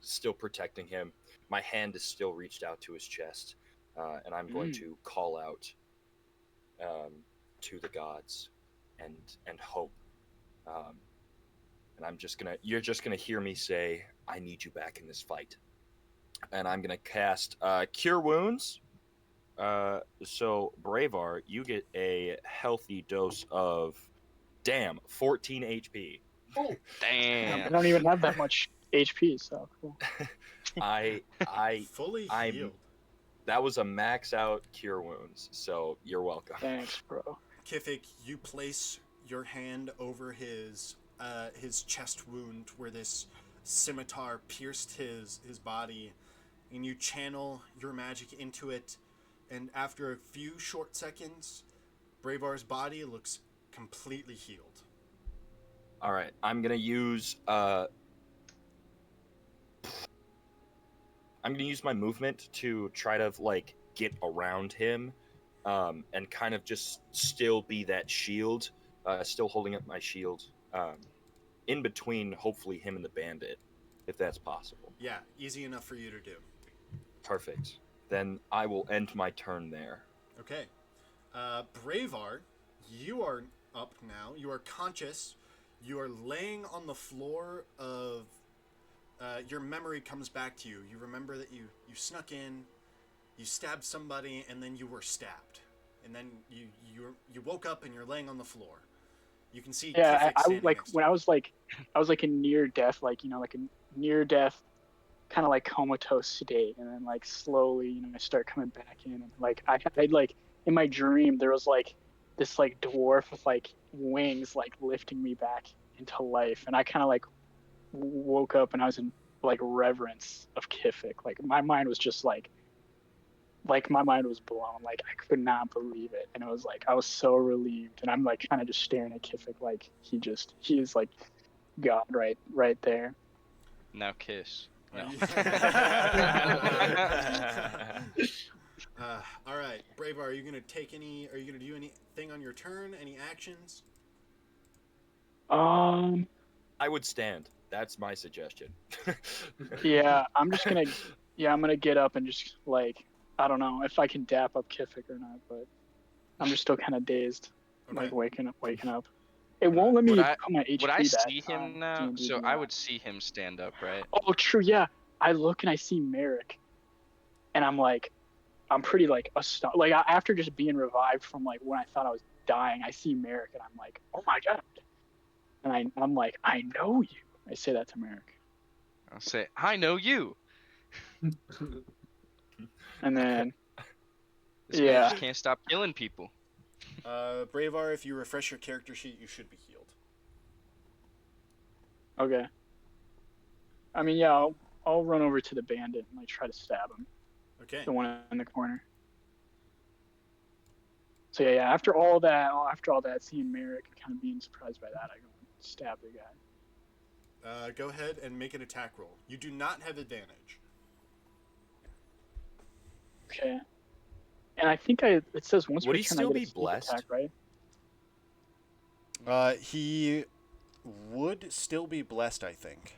still protecting him. My hand is still reached out to his chest, and I'm going to call out to the gods. and hope. And you're just gonna hear me say, "I need you back in this fight." And I'm gonna cast Cure Wounds. So Bravar, you get a healthy dose of 14 HP. Oh, I Damn. don't even have that much HP, so cool. I Fully I'm healed. that was a max out Cure Wounds, so you're welcome. Thanks, bro. Kifik, you place your hand over his chest wound where this scimitar pierced his body, and you channel your magic into it, and after a few short seconds, Bravar's body looks completely healed. All right, I'm gonna use my movement to try to like get around him, and kind of just still be that shield, still holding up my shield, in between hopefully him and the bandit, if that's possible. Yeah, easy enough for you to do. Perfect. Then I will end my turn there. Okay. Bravar, you are up now. You are conscious. You are laying on the floor of... your memory comes back to you. You remember that you snuck in, you stabbed somebody, and then you were stabbed. And then you woke up and you're laying on the floor. You can see Yeah, Kifik I standing like next to when you. I was like a near death, like a near death, kind of like comatose state, and then like slowly, I start coming back in, and like I like in my dream there was like this like dwarf with like wings like lifting me back into life, and I kind of like woke up and I was in like reverence of Kifik. Like my mind was just like my mind was blown. Like I could not believe it, and it was like I was so relieved, and I'm like kind of just staring at Kifik like he is like God right there. Now kiss. Are No. you- all right, Bravar, are you gonna do anything on your turn? Any actions? I would stand. That's my suggestion. Yeah, I'm gonna get up and just like I don't know if I can dap up Kifik or not, but I'm just still kind of dazed, Okay. like waking up. It won't let me Would I put my HP would I back see on him now? D&D So I Beyond. would see him stand up, right? Oh, true. Yeah, I look and I see Merrick, and I'm pretty like astonished. Like after just being revived from like when I thought I was dying, I see Merrick, and I'm like, oh my God, and I'm like, I know you. I say that to Merrick, I'll say, I know you. and then This man yeah, just can't stop killing people. Bravar, if you refresh your character sheet, you should be healed. okay. I mean, yeah, I'll run over to the bandit and like try to stab him, Okay. the one in the corner. So yeah, after all that, seeing Merrick and kind of being surprised by that, I go and stab the guy. Go ahead and make an attack roll. You do not have advantage. Okay. And I think it says once Would per he turn still I get be a sneak blessed? attack, right? He would still be blessed, I think.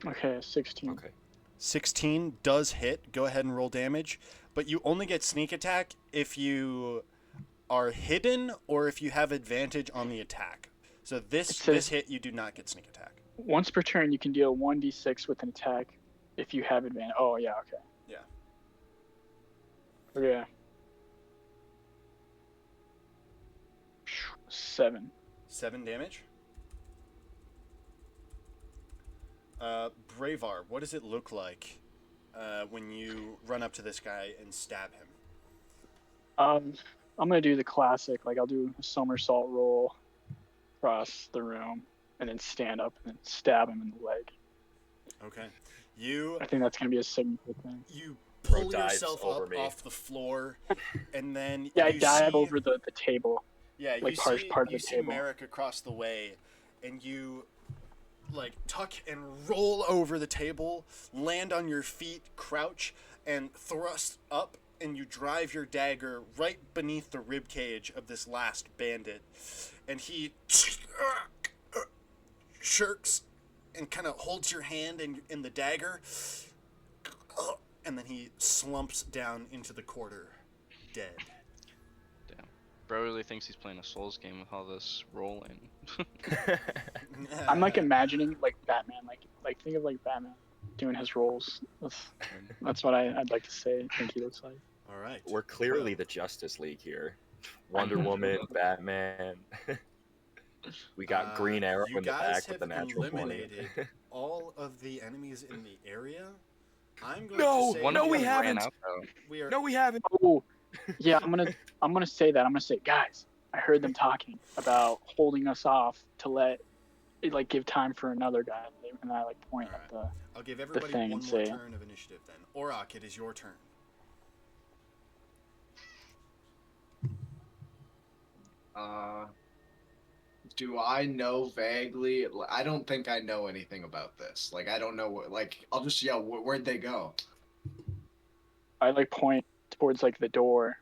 Okay, 16. Okay. 16 does hit. Go ahead and roll damage. But you only get sneak attack if you are hidden or if you have advantage on the attack. So this hit, you do not get sneak attack. Once per turn, you can deal 1d6 with an attack if you have advantage. Oh, yeah, okay. Yeah. Okay. 7. 7 damage. Bravar, what does it look like when you run up to this guy and stab him? I'm gonna do the classic. Like I'll do a somersault roll across the room, and then stand up and then stab him in the leg. Okay. I think that's gonna be a significant thing. You Bro pull dives yourself over up me. off the floor, and then Yeah, I you dive see, over the table. yeah, like you part see, of you the see table. Merrick across the way, and you like tuck and roll over the table, land on your feet, crouch, and thrust up, and you drive your dagger right beneath the rib cage of this last bandit, and he shirks and kind of holds your hand in the dagger, and then he slumps down into the corner, dead. Damn. Bro really thinks he's playing a Souls game with all this rolling. I'm like imagining like Batman, like think of like Batman doing his roles. That's what I'd like to say. I think he looks like. All right. We're clearly Bro, the Justice League here. Wonder Woman, Batman. We got Green Arrow you in the guys back with have the natural 20. eliminated all of the enemies in the area. I'm going No, to say One no, of we them haven't. ran out though. we are. No, we haven't. Oh, yeah. I'm gonna say that. I'm gonna say, guys, I heard them talking about holding us off to let it like give time for another guy, and I like point at the. I'll give everybody thing one and more say- turn of initiative then. Auroch, it is your turn. Do I know vaguely? I don't think I know anything about this. Like, I don't know what. Like, I'll just yell, "Where'd they go?" I like point towards like the door.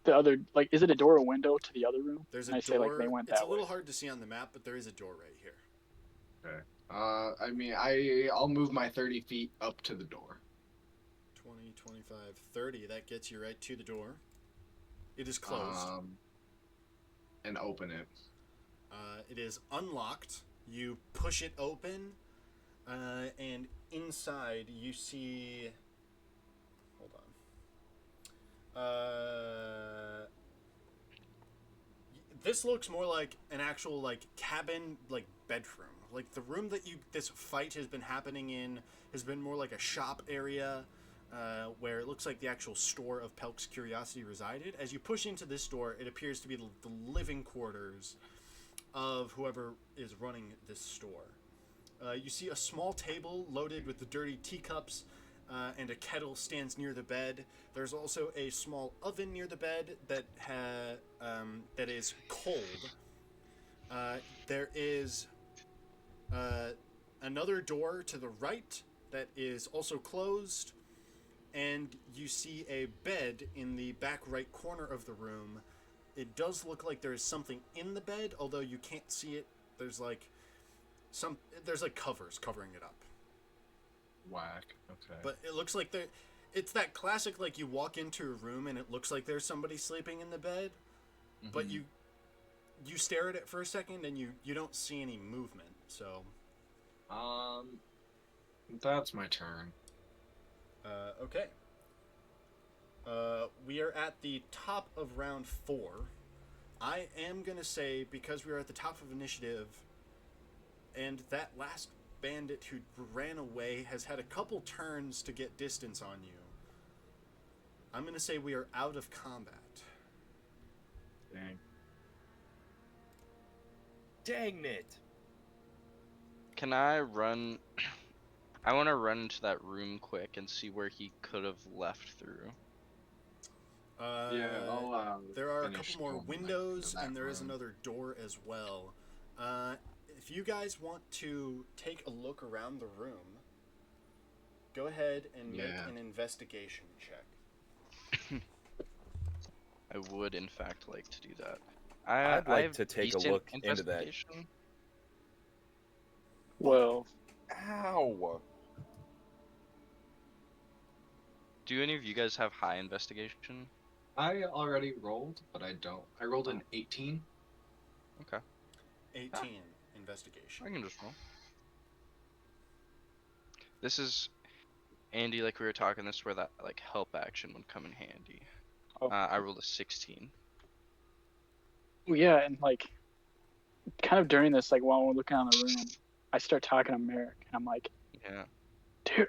The other like, is it a door or window to the other room? There's a And I door. say like they went It's that a little way. hard to see on the map, but there is a door right here. Okay. I mean, I'll move my 30 feet up to the door. 20, 25, 30. That gets you right to the door. It is closed. And open it. It is unlocked. You push it open, and inside you see. Hold on. This looks more like an actual like cabin, like bedroom. Like the room that this fight has been happening in has been more like a shop area. Where it looks like the actual store of Pelk's Curiosity resided. As you push into this door, it appears to be the living quarters of whoever is running this store. You see a small table loaded with the dirty teacups, and a kettle stands near the bed. There's also a small oven near the bed that is cold. There is another door to the right that is also closed. And you see a bed in the back right corner of the room. It does look like there is something in the bed, although you can't see it. There's covers covering it up. Whack. Okay. But it looks like it's that classic, like you walk into a room and it looks like there's somebody sleeping in the bed, but you stare at it for a second and you don't see any movement. So that's my turn. Okay. We are at the top of round 4. I am going to say, because we are at the top of initiative, and that last bandit who ran away has had a couple turns to get distance on you, I'm going to say we are out of combat. Dang it. Can I run? I want to run into that room quick and see where he could have left through. I'll. There are a finish couple more going back windows, to that and there is room. another door as well. If you guys want to take a look around the room, go ahead and make an investigation check. I would, in fact, like to do that. I'd I like have to take a decent look into that. investigation. Well, Ow. Do any of you guys have high investigation? I already rolled, but I don't. I rolled an 18. Okay, 18 investigation. I can just roll. This is, Andy, like we were talking, this is where that like help action would come in handy. Oh. I rolled a 16. yeah, and like, kind of during this, like while we're looking around the room, I start talking to Merrick, and I'm like, Yeah. dude,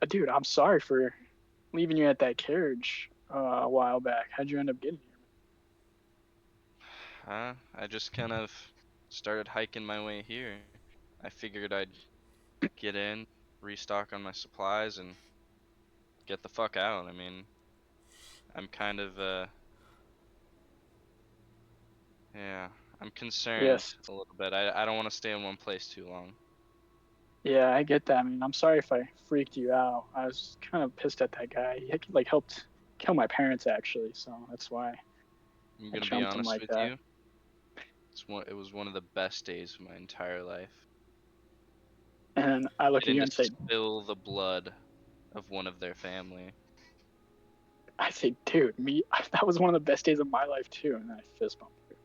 dude, I'm sorry for leaving you at that carriage a while back. How'd you end up getting here? I just kind of started hiking my way here. I figured I'd get in, restock on my supplies, and get the fuck out. I mean, I'm kind of, yeah, I'm concerned Yes. a little bit. I don't want to stay in one place too long. Yeah, I get that. I mean, I'm sorry if I freaked you out. I was kind of pissed at that guy. He like helped kill my parents actually, so that's why. I'm I gonna be jumped him honest like with that. you. It was one of the best days of my entire life. And I look at Getting you to and say, spill the blood of one of their family. I say, dude, that was one of the best days of my life too, and then I fist bumped her.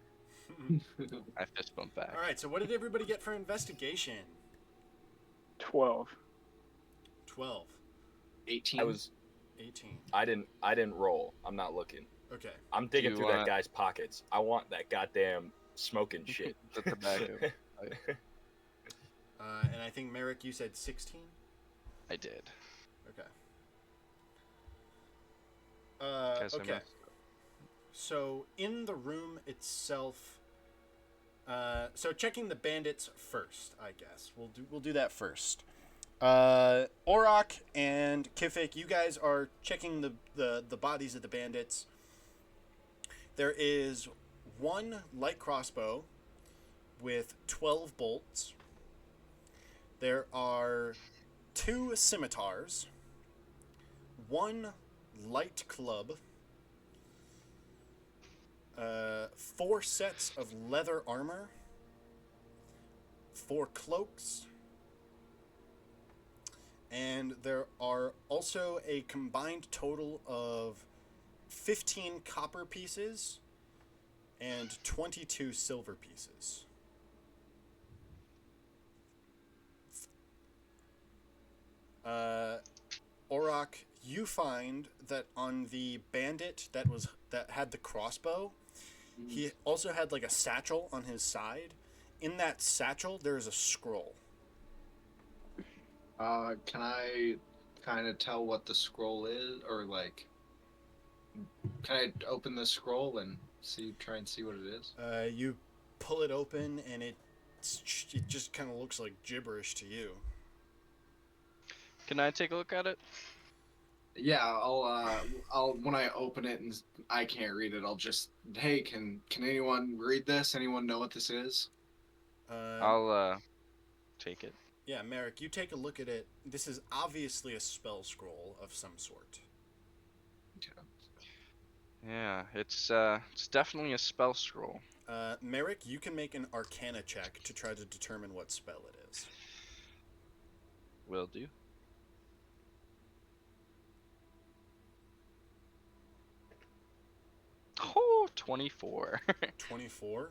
I fist bump back. All right, so what did everybody get for investigation? 12. 12, 18. I was 18. I didn't roll. I'm not looking. Okay. I'm digging you through wanna- that guy's pockets. I want that goddamn smoking shit. The tobacco. And I think Merrick, you said 16. I did. Okay. Guess I Okay. messed up. So in the room itself, so checking the bandits first, I guess we'll do that first. Orok and Kifik, you guys are checking the bodies of the bandits. There is one light crossbow with 12 bolts. There are 2 scimitars, 1 light club, 4 sets of leather armor, 4 cloaks, and there are also a combined total of 15 copper pieces and 22 silver pieces. Orok, you find that on the bandit that had the crossbow, he also had like a satchel on his side. In that satchel, there is a scroll. Can I kind of tell what the scroll is, or like, can I open the scroll and try and see what it is? You pull it open, and it just kind of looks like gibberish to you. Can I take a look at it? Yeah, I'll when I open it and I can't read it, I'll just, hey, can anyone read this? Anyone know what this is? I'll take it. Yeah, Merrick, you take a look at it. This is obviously a spell scroll of some sort. Yeah, it's definitely a spell scroll. Merrick, you can make an Arcana check to try to determine what spell it is. Will do. Oh, 24. 24.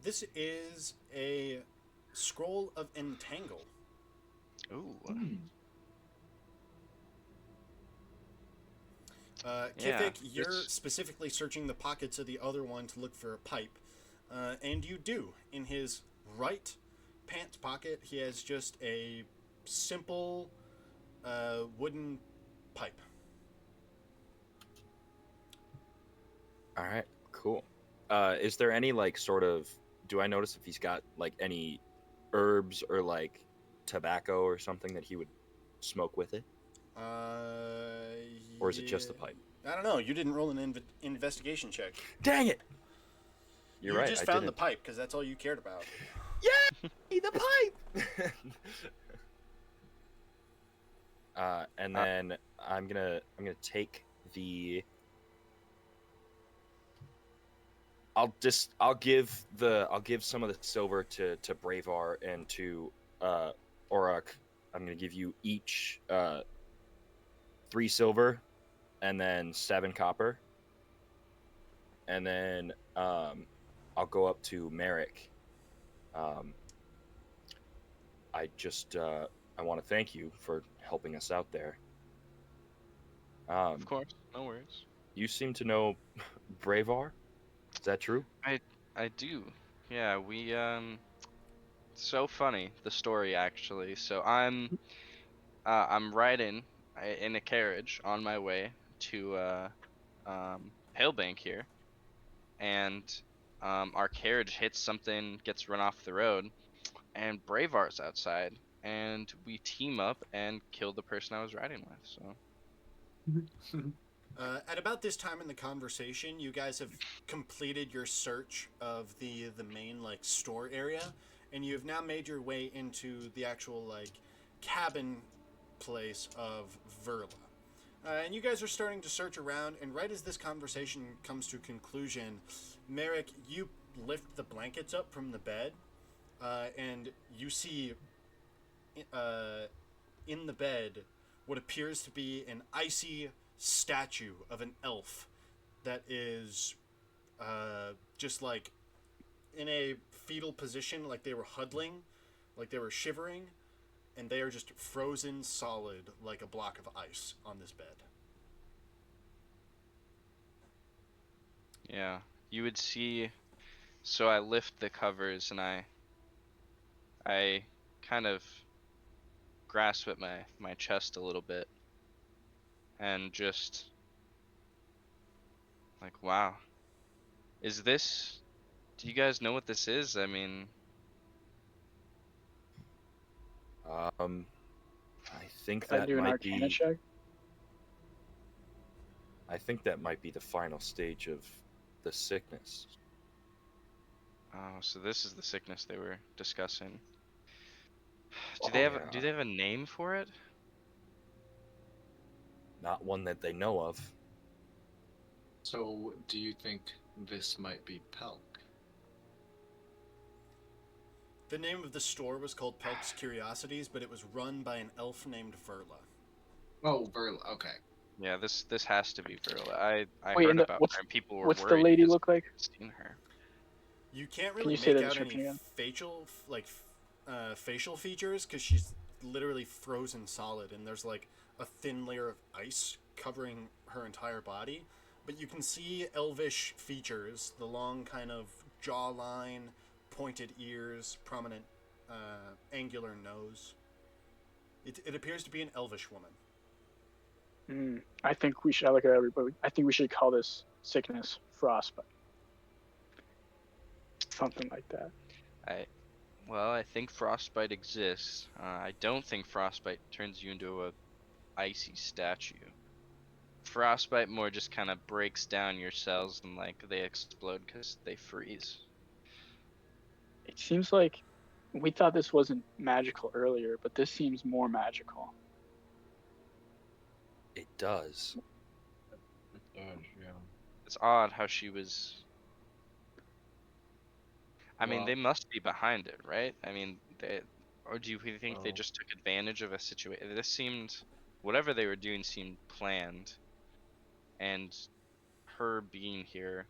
This is a scroll of entangle. Ooh. Yeah, Kithik, you're it's- specifically searching the pockets of the other one to look for a pipe. And you do. In his right pants pocket, he has just a simple wooden pipe. All right, cool. Is there any like sort of? Do I notice if he's got like any herbs or like tobacco or something that he would smoke with it, or is it just the yeah. pipe? I don't know. You didn't roll an investigation check. Dang it! You're you right. just I found the didn't. pipe because that's all you cared about. Yay! The pipe. And then I'm gonna take the. I'll give some of the silver to Bravar and to Orok. I'm gonna give you each 3 silver, and then 7 copper. And then I'll go up to Merrick. I want to thank you for helping us out there. Of course, no worries. You seem to know Bravar. Is that true? I do. Yeah, we so funny the story actually. So I'm riding in a carriage on my way to Palebank here, and our carriage hits something, gets run off the road, and Bravar's outside, and we team up and kill the person I was riding with. So At about this time in the conversation, you guys have completed your search of the main like store area, and you have now made your way into the actual like cabin place of Verla. And you guys are starting to search around, and right as this conversation comes to a conclusion, Merrick, you lift the blankets up from the bed, and you see in the bed what appears to be an icy statue of an elf that is just like in a fetal position, like they were huddling, like they were shivering, and they are just frozen solid like a block of ice on this bed. Yeah, you would see. So I lift the covers and I kind of grasp at my chest a little bit and just like, wow, is this? Do you guys know what this is? I mean, I think Can I that do an might Arcana be. check? I think that might be the final stage of the sickness. oh, so this is the sickness they were discussing. Do Oh, they have yeah. do they have a name for it? Not one that they know of. So, do you think this might be Pelk? The name of the store was called Pelk's Curiosities, but it was run by an elf named Verla. Oh, Verla. Okay. Yeah, this has to be Verla. I Wait, heard and about what's her and people were what's the worried lady because look like? I've seen her. You can't Can really you say make the out any description again? facial features because she's literally frozen solid, and there's like a thin layer of ice covering her entire body. But you can see elvish features: the long kind of jawline, pointed ears, prominent angular nose. It appears to be an elvish woman. I think we should. I look at everybody. I think we should call this sickness frostbite. Something like that. Well, I think frostbite exists. I don't think frostbite turns you into a icy statue. Frostbite more just kind of breaks down your cells and like they explode because they freeze. It seems like we thought this wasn't magical earlier, but this seems more magical. It does. Yeah. It's odd how she was. I mean, Well- they must be behind it, right? I mean, or do you think they Well- just took advantage of a situation? This seemed, whatever they were doing seemed planned, and her being here,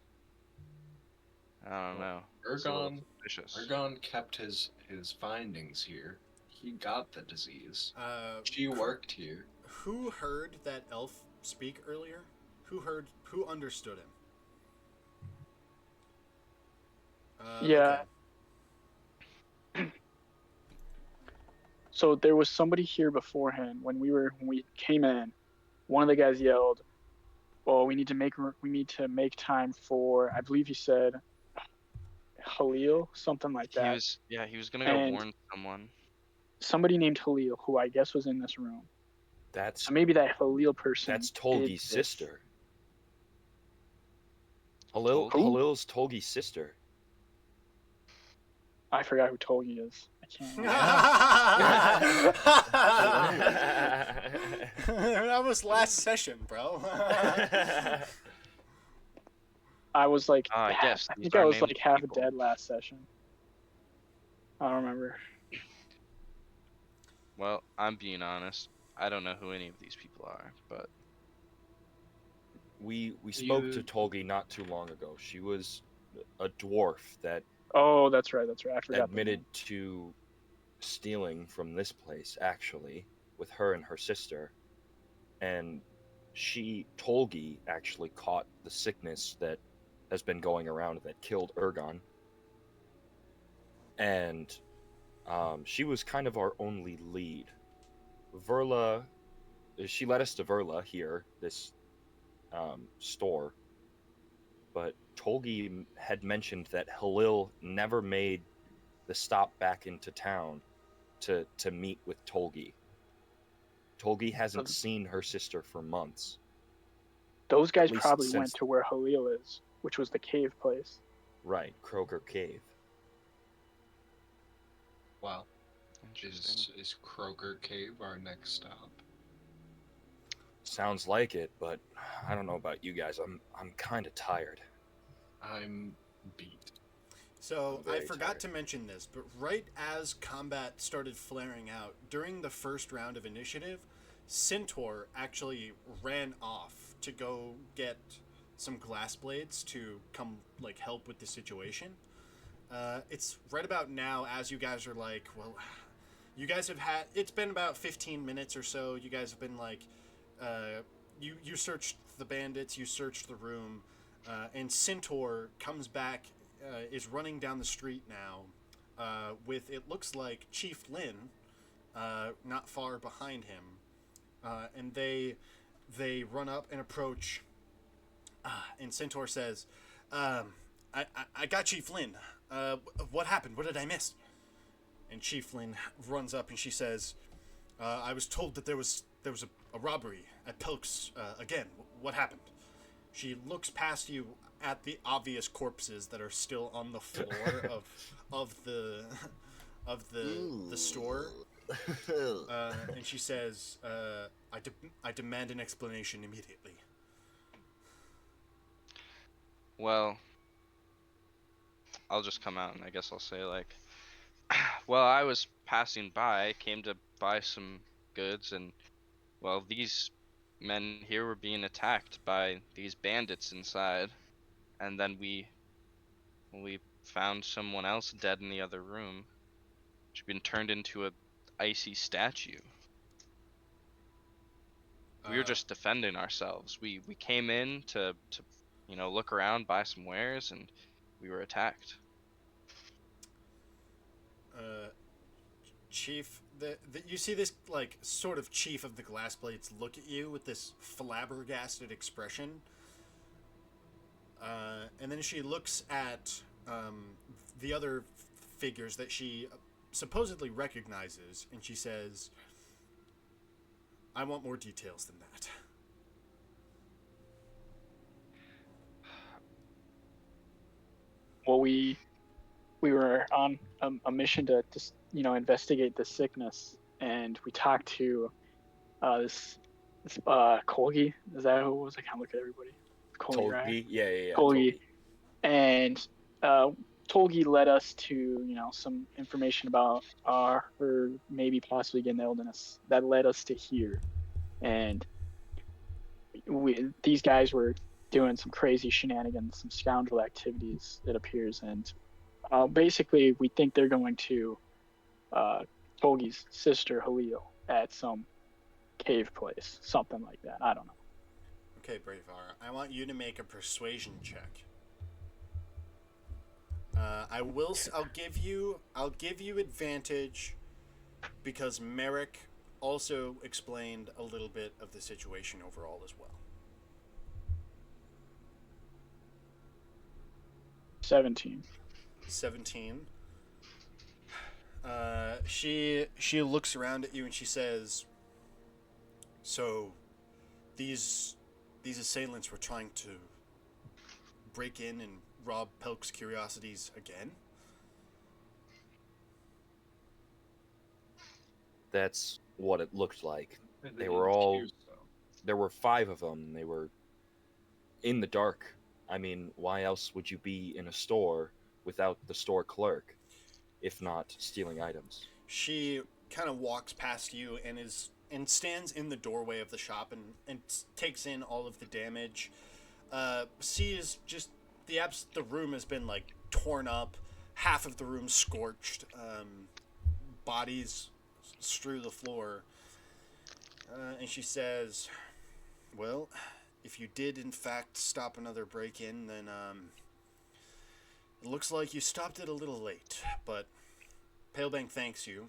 I don't know. It's a little Ergon suspicious. kept his findings here. He got the disease. Uh, She worked here. Who heard that elf speak earlier? Who understood him? Yeah. Okay. So there was somebody here beforehand when we came in. One of the guys yelled, "Well, we need to make time for." I believe he said, Halil, something like that. He was gonna go And- warn someone. Somebody named Halil, who I guess was in this room. That's So maybe that Halil person. that's did Tolgi's this. sister. Halil's Tolgi's sister. I forgot who Tolgi is. I can't. That was last session, bro. I was like, Yes, I these think are I was named like half people. dead last session. I don't remember. Well, I'm being honest. I don't know who any of these people are, but We spoke to You- Tolgi not too long ago. She was a dwarf that Oh, that's right. I forgot. the admitted name. to stealing from this place, actually, with her and her sister. And Tolgi, actually caught the sickness that has been going around that killed Ergon. And she was kind of our only lead. Verla, she led us to Verla here, this store. But Tolgi had mentioned that Halil never made the stop back into town to meet with Tolgi. Tolgi hasn't So- seen her sister for months. Those guys least probably since- went to where Halil is, which was the cave place. Right, Kroger Cave. Wow. interesting. Is Kroger Cave our next stop? Sounds like it, but I don't know about you guys. I'm kind of tired. I'm beat. So I'm I very forgot tired. to mention this, but right as combat started flaring out during the first round of initiative, Centaur actually ran off to go get some glass blades to come like help with the situation. It's right about now as you guys are like, well, you guys have had. It's been about 15 minutes or so. You guys have been like, you searched the bandits, you searched the room, and Centaur comes back, is running down the street now, with it looks like Chief Lin, not far behind him, and they run up and approach, and Centaur says, I got Chief Lin. What happened? What did I miss? And Chief Lin runs up and she says, I was told that there was a robbery at Pelk's again. What happened? She looks past you at the obvious corpses that are still on the floor of the store, and she says, I demand an explanation immediately. Well, I'll just come out and I guess I'll say like, well, I was passing by, came to buy some goods, and well, these men here were being attacked by these bandits inside, and then we found someone else dead in the other room. She'd been turned into a icy statue. We were just defending ourselves. We came in to look around, buy some wares, and we were attacked. Chief, you see this like sort of chief of the glass blades look at you with this flabbergasted expression, and then she looks at the other figures that she supposedly recognizes, and she says, I want more details than that. Well, we were on a mission to investigate the sickness, and we talked to this Colgi. Is that who it was? I can't look at everybody. Colgi, right? Tolgi? Yeah. Colgi. And Tolgi led us to some information about her maybe possibly getting the illness that led us to here, and these guys were doing some crazy shenanigans, some scoundrel activities, it appears, and basically we think they're going to Tolgi's sister Halil at some cave place, something like that. I don't know. Okay, Bravar, I want you to make a persuasion check. I'll give you advantage because Merrick also explained a little bit of the situation overall as well. 17. 17. She looks around at you and she says, so these assailants were trying to break in and rob Pelk's Curiosities again? That's what it looked like. They were didn't all- choose, so. There were 5 of them. They were in the dark. I mean, why else would you be in a store without the store clerk, if not stealing items? She kind of walks past you and stands in the doorway of the shop and takes in all of the damage. Sees just the room has been like torn up, half of the room scorched, bodies strew the floor, and she says, well, if you did in fact stop another break-in, then it looks like you stopped it a little late, but Palebank thanks you.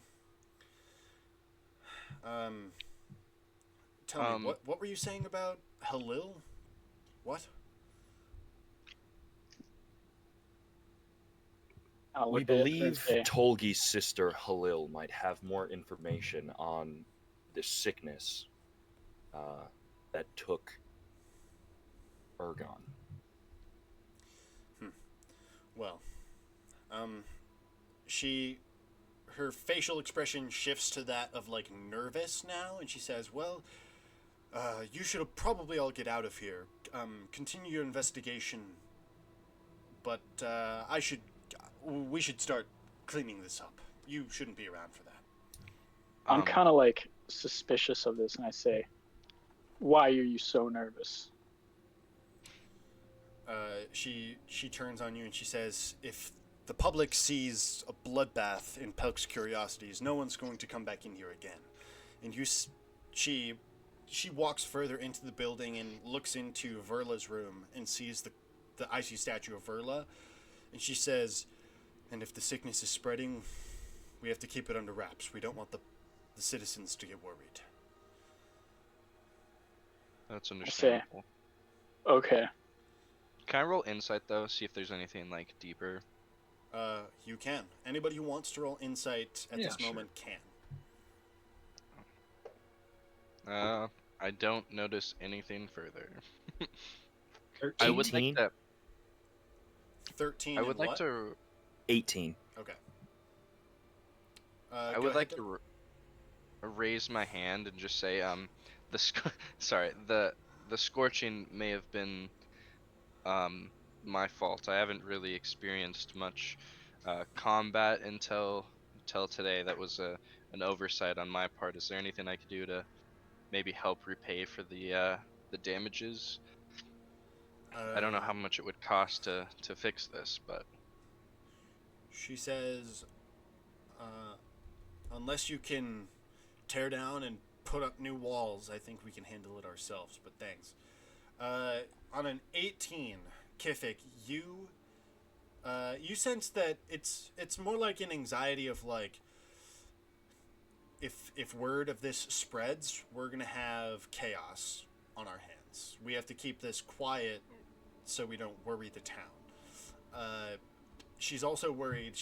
Tell me, what were you saying about Halil? What? We believe Tolgi's sister Halil might have more information on the sickness that took Ergon. Well, her facial expression shifts to that of like nervous now, and she says, well, you should probably all get out of here. Continue your investigation, but we should start cleaning this up. You shouldn't be around for that. I'm kind of like suspicious of this, and I say, why are you so nervous? she turns on you and she says, "If the public sees a bloodbath in Pelk's Curiosities, no one's going to come back in here again." And she walks further into the building and looks into Verla's room and sees the icy statue of Verla, and she says, "And if the sickness is spreading, we have to keep it under wraps. We don't want the citizens to get worried." That's say. understandable. Okay. Can I roll insight though? See if there's anything like deeper. You can. Anybody who wants to roll insight at Yeah, this sure. moment can. I don't notice anything further. 13. I would 18? like to. 13 I would and like what? to. 18. Okay. I go would ahead like then. to raise my hand and just say, sorry, the scorching may have been, my fault. I haven't really experienced much, combat until today. That was an oversight on my part. Is there anything I could do to maybe help repay for the damages? I don't know how much it would cost to fix this, but She says, uh, "Unless you can tear down and put up new walls, I think we can handle it ourselves, but thanks." On an 18, Kifik, you sense that it's more like an anxiety of like, if word of this spreads, we're gonna have chaos on our hands. We have to keep this quiet so we don't worry the town. She's also worried.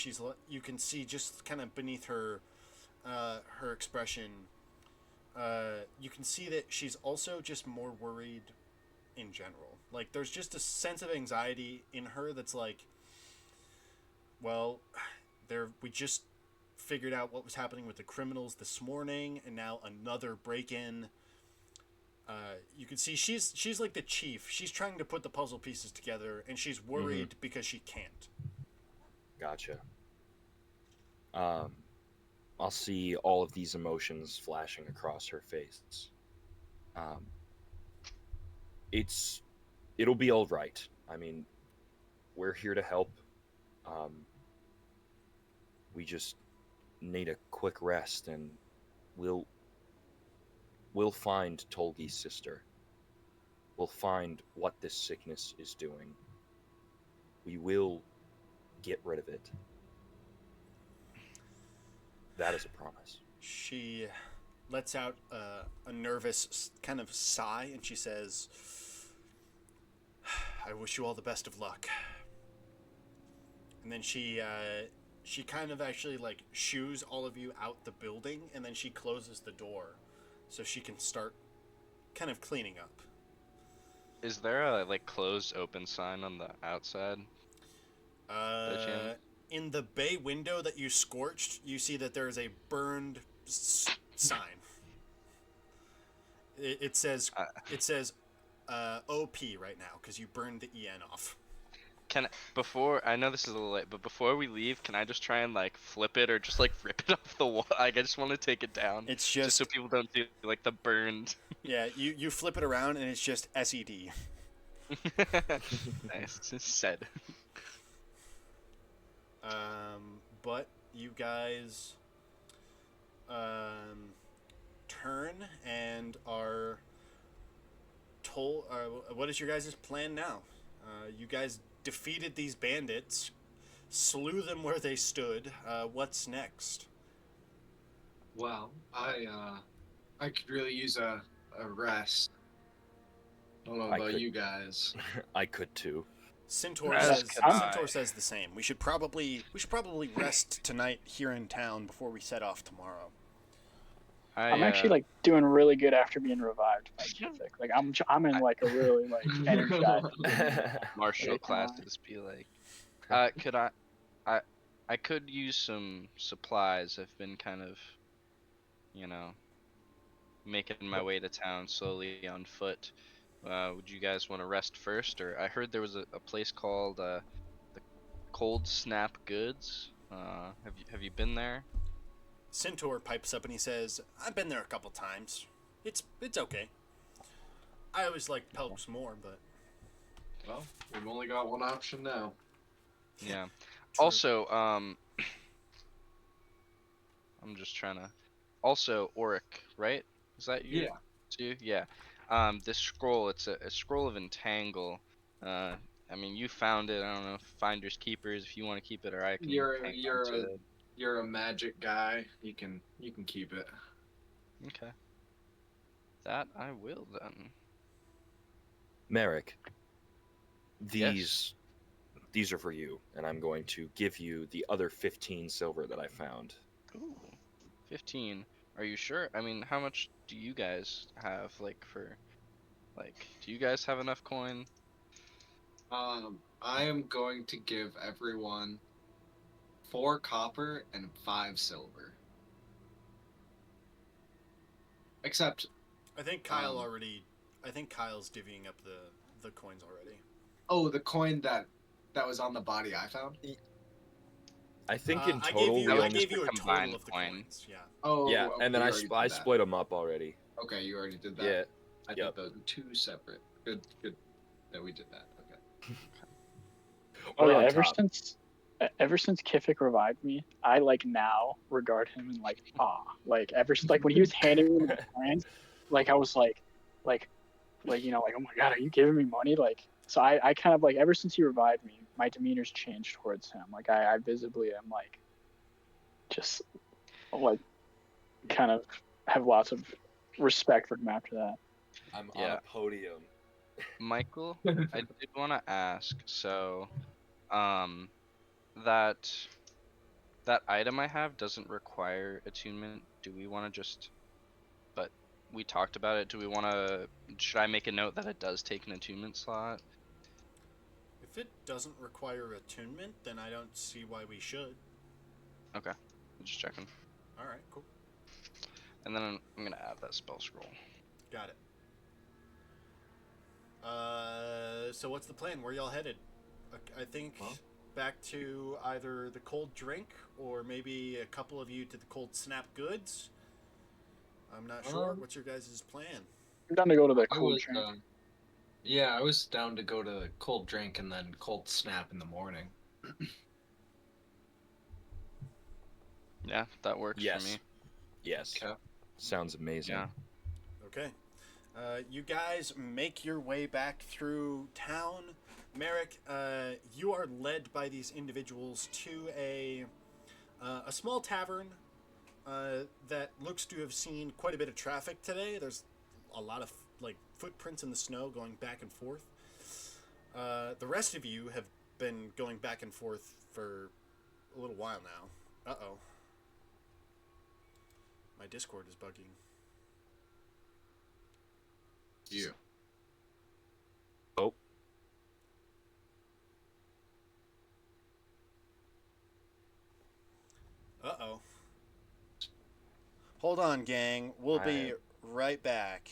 You can see just kind of beneath her her expression. You can see that she's also just more worried in general. Like there's just a sense of anxiety in her that's like, well, we just figured out what was happening with the criminals this morning, and now another break-in. You can see she's like the chief. She's trying to put the puzzle pieces together, and she's worried because she can't. Gotcha. I'll see all of these emotions flashing across her face. It'll be all right. I mean, we're here to help. We just need a quick rest, and we'll find Tolgi's sister. We'll find what this sickness is doing. We will get rid of it. That is a promise. She lets out a nervous kind of sigh, and she says, "I wish you all the best of luck." And then she kind of actually like shoos all of you out the building, and then she closes the door so she can start kind of cleaning up. is there a like closed open sign on the outside? Chance? In the bay window that you scorched, you see that there is a burned sign. It says OP right now because you burned the EN off. Before, I know this is a little late, but before we leave, can I just try and like flip it or just like rip it off the wall? Like, I just want to take it down. It's just so people don't see like the burned. Yeah, you flip it around and it's just SED. Nice, said. But you guys turn and are told. What is your guys' plan now? You guys defeated these bandits, slew them where they stood. What's next? Well, I could really use a rest. I don't know I about could- you guys. I could too. Centaur As says the same. We should probably rest tonight here in town before we set off tomorrow. I'm actually like doing really good after being revived by Kifik. Like I'm in like a really like energized. martial Right now. classes be like. Could I could use some supplies. I've been kind of, making my way to town slowly on foot. Would you guys want to rest first, or I heard there was a place called the Cold Snap Goods. Have you been there? Centaur pipes up and he says, "I've been there a couple times. It's okay. I always liked Pelps more, but Well, we've only got one option now. Yeah. True. Also, I'm just trying to. Also, Auric, right? Is that you? Yeah. Too? Yeah. This scroll, it's a scroll of entangle. Uh, I mean, you found it. I don't know, finders keepers. If you want to keep it, or I can You're hang on you're to a it. you're a magic guy. You can keep it. Okay. That I will then. Merrick, Yes. these are for you, and I'm going to give you the other 15 silver that I found. Ooh. 15. Are you sure? I mean, how much do you guys have, like, for, like, do you guys have enough coin? I am going to give everyone 4 copper and 5 silver. Except, I think um, I think Kyle's divvying up the coins already. oh, the coin that was on the body I found. I think in I total we That was I only. just gave a you a combined total of the coin. coins. Yeah. Oh, Yeah, okay, and then you I, already I did that. split them up already. Okay, you already did that. Yeah. I Yep. thought those were 2 separate. Good that we did that. Okay. Oh We're yeah, on top. ever since Kifik revived me, I like now regard him in like awe. Like ever since like when he was handing me the coins, like I was like like, oh my god, are you giving me money? Like so I kind of like ever since he revived me, my demeanor's changed towards him. Like I visibly am like just like kind of have lots of respect for him after that. I'm on Yeah. a podium. Michael, I did want to ask, so, um, that that item I have doesn't require attunement. Do we want to just, but we talked about it. Do we want to, should I make a note that it does take an attunement slot? If it doesn't require attunement, then I don't see why we should. Okay. Just checking. All right, cool. And then I'm gonna add that spell scroll. Got it. So what's the plan? Where y'all headed? I think Well, back to either the cold drink or maybe a couple of you to the cold snap goods. I'm not sure. What's your guys' plan? I'm down to go to the I cold was drink. yeah, I was down to go to cold drink and then cold snap in the morning. Yeah, that works for me. Yes. Okay. Sounds amazing. Yeah. Okay. You guys make your way back through town. Merrick, you are led by these individuals to a small tavern that looks to have seen quite a bit of traffic today. There's a lot of like footprints in the snow going back and forth. The rest of you have been going back and forth for a little while now. Uh-oh. My Discord is bugging. You. Oh, Uh-oh. Hold on, gang. We'll be right back.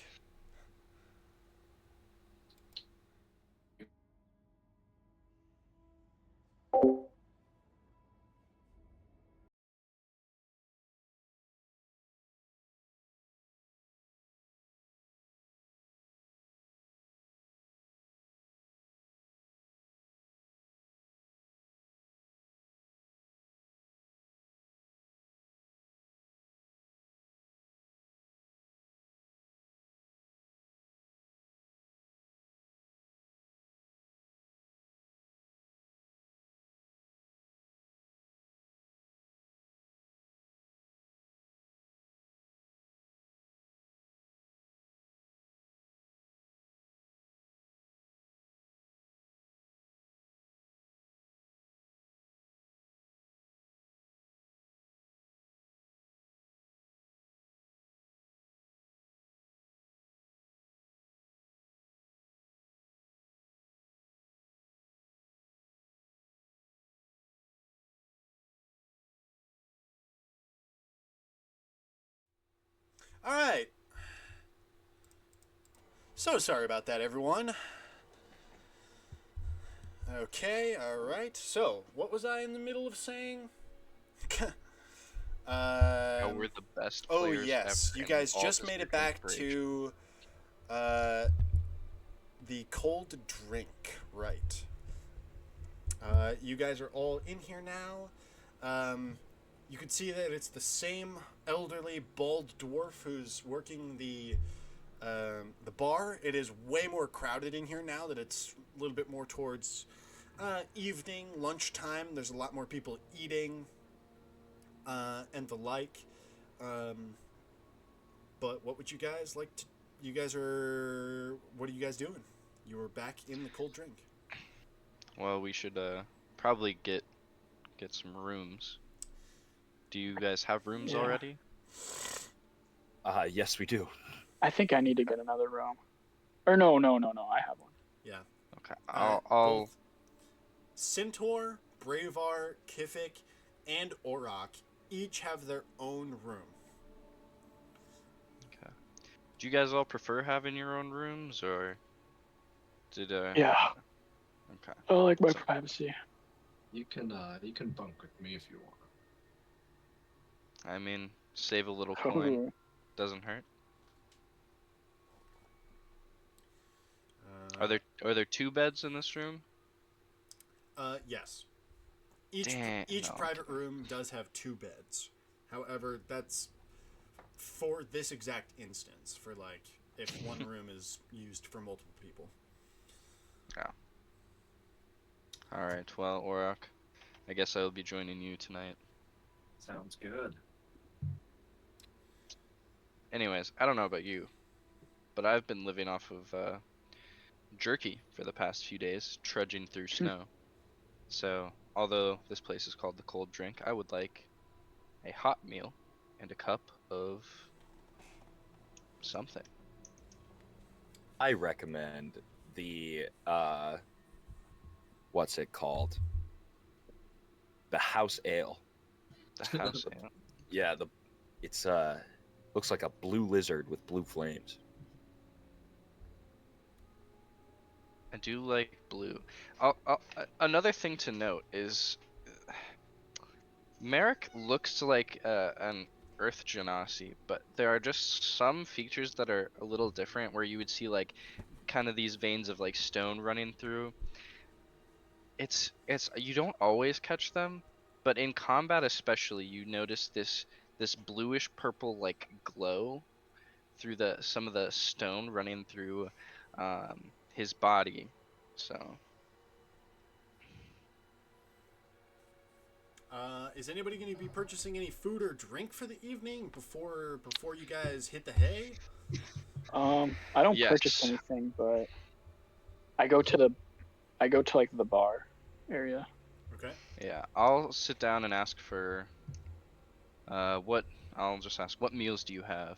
All right. So sorry about that, everyone. Okay, all right. So, what was I in the middle of saying? How we're the best Oh players yes, ever. you and guys all just this made it gives back inspiration. to uh, the cold drink, right. You guys are all in here now. You can see that it's the same elderly, bald dwarf who's working the bar. It is way more crowded in here now that it's a little bit more towards evening, lunchtime. There's a lot more people eating and the like. But what would you guys like to... You guys are... What are you guys doing? You are back in the cold drink. Well, we should probably get some rooms. Do you guys have rooms Yeah. already? Yes, we do. I think I need to get another room. Or no, I have one. Yeah. Okay. I'll Both Centaur, Bravar, Kifik, and Auroch each have their own room. Okay. Do you guys all prefer having your own rooms, or did Yeah, Okay. I like my privacy. You can bunk with me if you want. I mean, save a little coin. Doesn't hurt. Are there 2 beds in this room? Yes. Each Damn, no, private okay. room does have 2 beds. However, that's for this exact instance, for like if one room is used for multiple people. Yeah. Alright, well, Auroch, I guess I will be joining you tonight. Sounds good. Anyways, I don't know about you, but I've been living off of jerky for the past few days, trudging through snow. So, although this place is called the Cold Drink, I would like a hot meal and a cup of something. I recommend the what's it called? The house ale. The house ale. Yeah, it's looks like a blue lizard with blue flames. I do like blue. Another thing to note is Merrick looks like an Earth Genasi, but there are just some features that are a little different where you would see like kind of these veins of like stone running through. It's you don't always catch them, but in combat especially you notice this bluish purple like glow through some of the stone running through his body. So Is anybody going to be purchasing any food or drink for the evening before you guys hit the hay? I don't purchase yes. anything, but I go to like the bar area. Okay. Yeah, I'll sit down and ask for what I'll just ask, what meals do you have?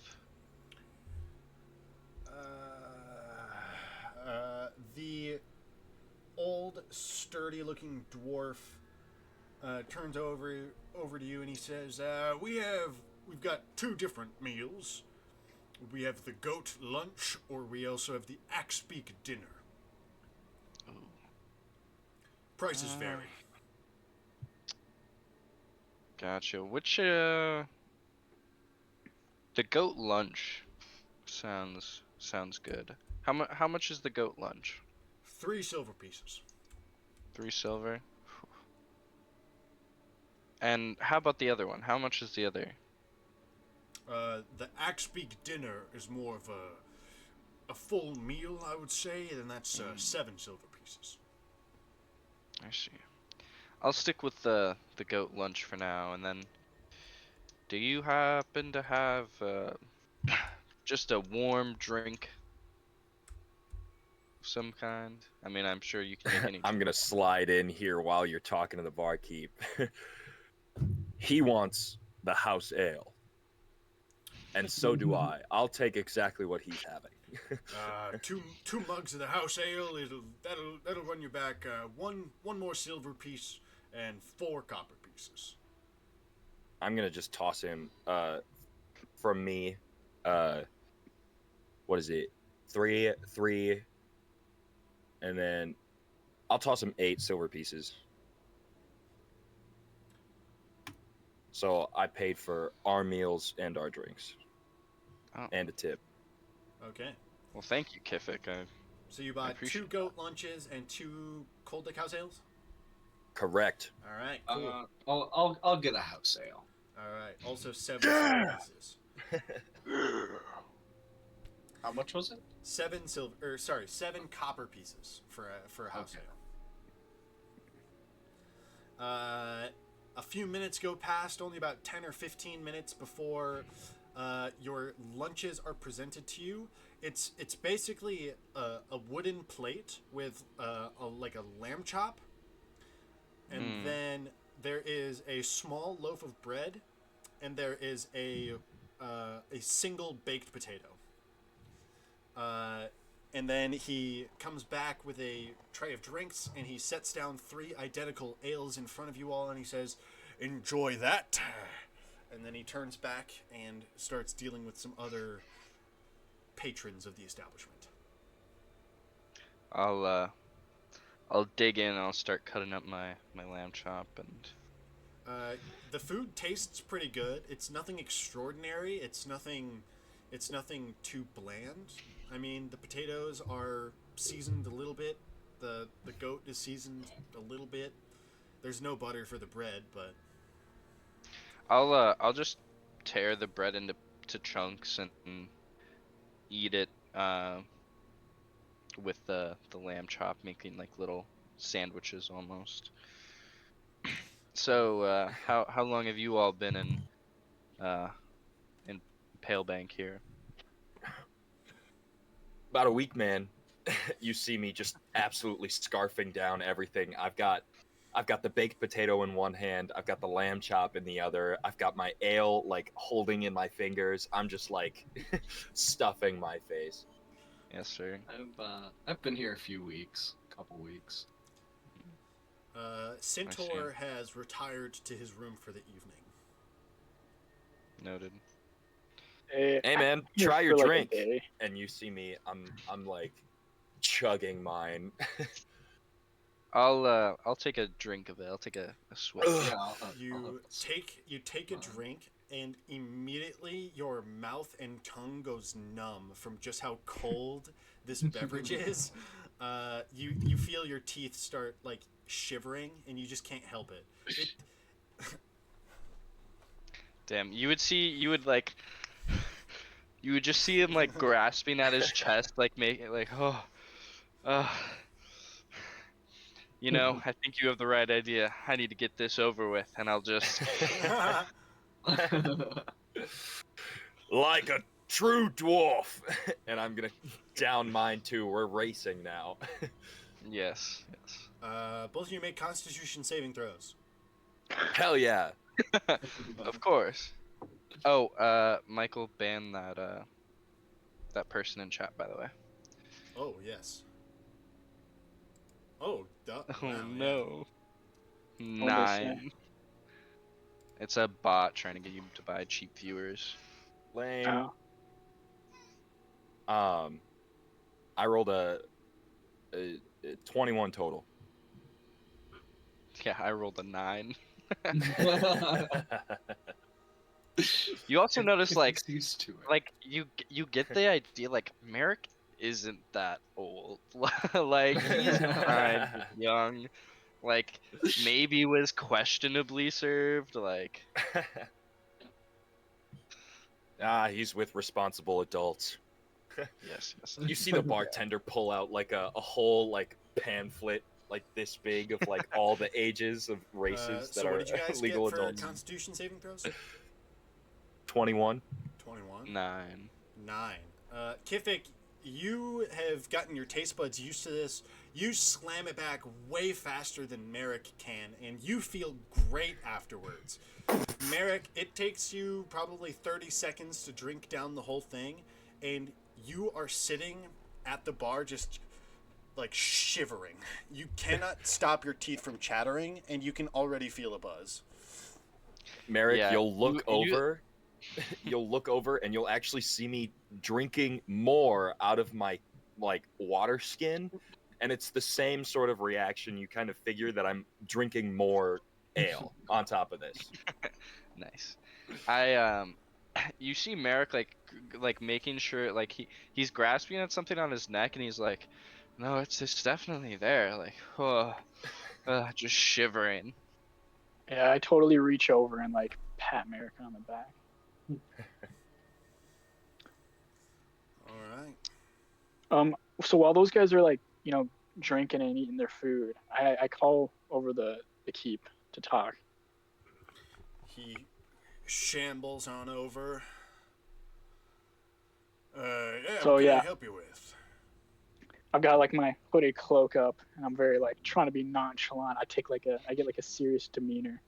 The old, sturdy-looking dwarf turns over to you and he says, "We've got 2 different meals. We have the goat lunch, or we also have the axe-beak dinner. Ooh. Prices vary." Gotcha. Which the goat lunch sounds good. How much is the goat lunch? 3 silver pieces. 3 silver. And how about the other one? How much is the other? The axe-beak dinner is more of a full meal, I would say, and that's 7 silver pieces. I see. I'll stick with the goat lunch for now, and then do you happen to have just a warm drink of some kind? I mean, I'm sure you can make any. I'm gonna slide in here while you're talking to the barkeep. He wants the house ale, and so do I. I'll take exactly what he's having. Two mugs of the house ale. That'll run you back one more silver piece and 4 copper pieces. I'm gonna just toss him from me what is it, 3 and then I'll toss him 8 silver pieces. So I paid for our meals and our drinks. Oh. And a tip. Okay. Well, thank you, Kifik. So you bought 2 appreciate goat lunches and 2 cold lick house ales? Correct. All right, cool. I'll get a house ale. All right. Also 7 silver pieces. How much was it? 7 copper pieces for a house Okay. ale. A few minutes go past, only about 10 or 15 minutes before your lunches are presented to you. It's basically a wooden plate with like a lamb chop, and then there is a small loaf of bread, and there is a single baked potato. And then he comes back with a tray of drinks, and he sets down 3 identical ales in front of you all, and he says, "Enjoy that." And then he turns back and starts dealing with some other patrons of the establishment. I'll dig in and I'll start cutting up my lamb chop and The food tastes pretty good. It's nothing extraordinary. It's nothing too bland. I mean, the potatoes are seasoned a little bit. The goat is seasoned a little bit. There's no butter for the bread, but I'll just tear the bread into chunks and eat it with the lamb chop, making like little sandwiches almost. So how long have you all been in Pale Bank here? About a week, man. You see me just absolutely scarfing down everything. I've got the baked potato in one hand. I've got the lamb chop in the other. I've got my ale like holding in my fingers. I'm just like stuffing my face. Yes, sir. I've been here a couple weeks. Centaur has retired to his room for the evening. Noted. Hey man, here try your for, like, a drink. day. And you see me, I'm like chugging mine. I'll take a drink of it. I'll take a swig. Yeah, I'll have You take a Wow. drink, and immediately your mouth and tongue goes numb from just how cold this beverage is. You feel your teeth start like shivering, and you just can't help it. Damn, you would just see him like grasping at his chest, like making like, uh, you know, I think you have the right idea. I need to get this over with, and I'll just Like a true dwarf. And I'm gonna down mine too. We're racing now. yes. Both of you make Constitution saving throws. Hell yeah. Of course. Oh, Michael, ban that person in chat, by the way. Oh yes. Oh, duh. Oh Wow, no. What'd they say? 9. It's a bot trying to get you to buy cheap viewers. Lame. Oh. I rolled a 21 total. Yeah, I rolled a 9. You also notice He's used to it. like you get the idea like Merrick isn't that old. Like he's kind of young. Like maybe was questionably served. Like He's with responsible adults. yes. You see the bartender pull out like a whole like pamphlet like this big of like all the ages of races that so are what did you guys legal get for adults. Constitution saving throws? 21. 21. 9. 9. Kifik, you have gotten your taste buds used to this. You slam it back way faster than Merrick can, and you feel great afterwards. Merrick, it takes you probably 30 seconds to drink down the whole thing, and you are sitting at the bar just like shivering. You cannot stop your teeth from chattering, and you can already feel a buzz. Merrick, Yeah, you'll look you- over. You'll look over and you'll actually see me drinking more out of my like water skin, and it's the same sort of reaction. You kind of figure that I'm drinking more ale on top of this. Nice. You see Merrick like making sure like he's grasping at something on his neck and he's like, No, it's definitely there. Like, oh, just shivering. Yeah, I totally reach over and like pat Merrick on the back. All right. So while those guys are like, drinking and eating their food, I call over the keep to talk. He shambles on over. Yeah, what So can I yeah, help you with? I've got like my hooded cloak up, and I'm very like trying to be nonchalant. I get like a serious demeanor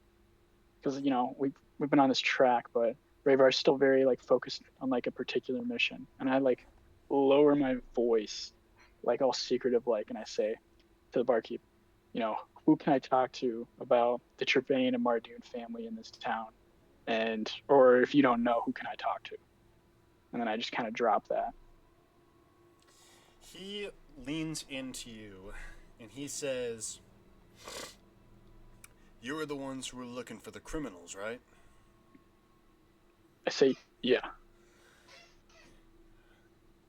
because we've been on this track, but Braveheart's still very like focused on like a particular mission, and I like lower my voice, like all secretive like, and I say to the barkeep, who can I talk to about the Trevane and Mardoon family in this town, and or if you don't know, who can I talk to? And then I just kind of drop that. He leans into you and he says, "You are the ones who were looking for the criminals, right?" I say, yeah.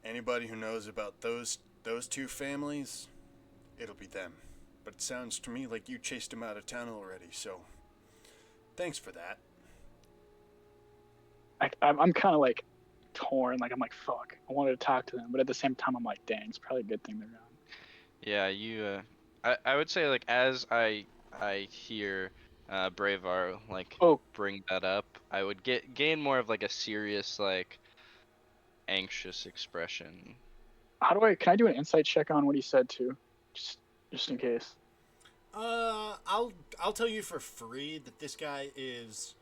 Anybody who knows about those two families, it'll be them. But it sounds to me like you chased them out of town already, so thanks for that. I'm kind of like torn. Like I'm like, fuck. I wanted to talk to them, but at the same time, I'm like, dang, it's probably a good thing they're gone. Yeah, you. I would say like as I hear Bravar like Oh, bring that up, I would gain more of like a serious like anxious expression. can I do an insight check on what he said too, just just in case. I'll tell you for free that this guy is,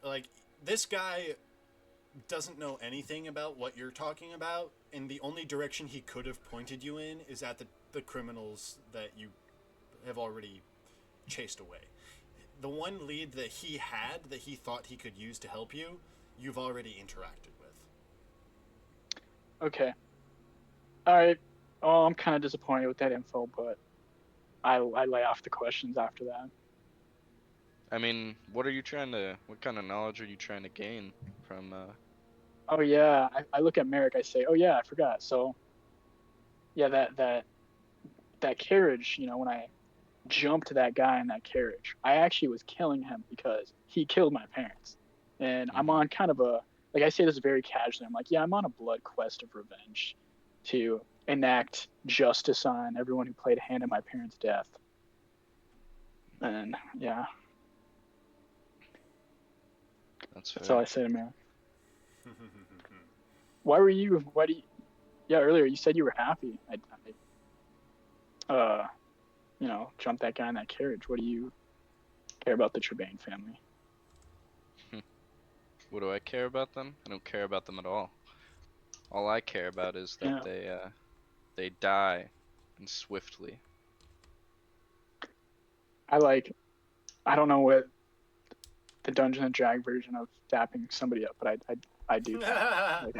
like, this guy doesn't know anything about what you're talking about, and the only direction he could have pointed you in is at the criminals that you have already chased away. The one lead that he had that he thought he could use to help you, you've already interacted with. Okay. All right. Oh, I'm kind of disappointed with that info, but I lay off the questions after that. I mean, what kind of knowledge are you trying to gain from Oh yeah, I look at Merrick. I say, oh yeah, I forgot. So yeah, that carriage. When I jumped that guy in that carriage, I actually was killing him because he killed my parents, and I'm on kind of a like I say this very casually. I'm like, yeah, I'm on a blood quest of revenge to enact justice on everyone who played a hand in my parents' death. And yeah, That's that's all fair. I say to Merrick. Why do you? Yeah, earlier you said you were happy. Jumped that guy in that carriage. What do you care about the Trevane family? What do I care about them? I don't care about them at all. All I care about is that Yeah, they die and swiftly. I don't know what the Dungeon and Drag version of dapping somebody up, but I do that. Like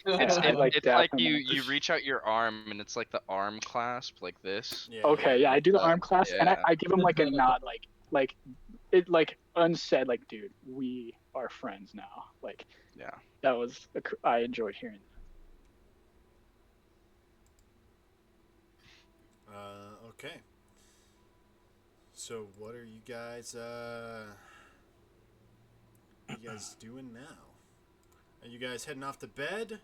I like It's dap like him up. you reach out your arm and it's like the arm clasp like this. Yeah, Okay, yeah, I do the Uh, arm clasp, and yeah. I give him like a nod, like it like unsaid, like, dude, we are friends now. Like Yeah. that was I enjoyed hearing Okay. So what are you guys doing now? Are you guys heading off to bed?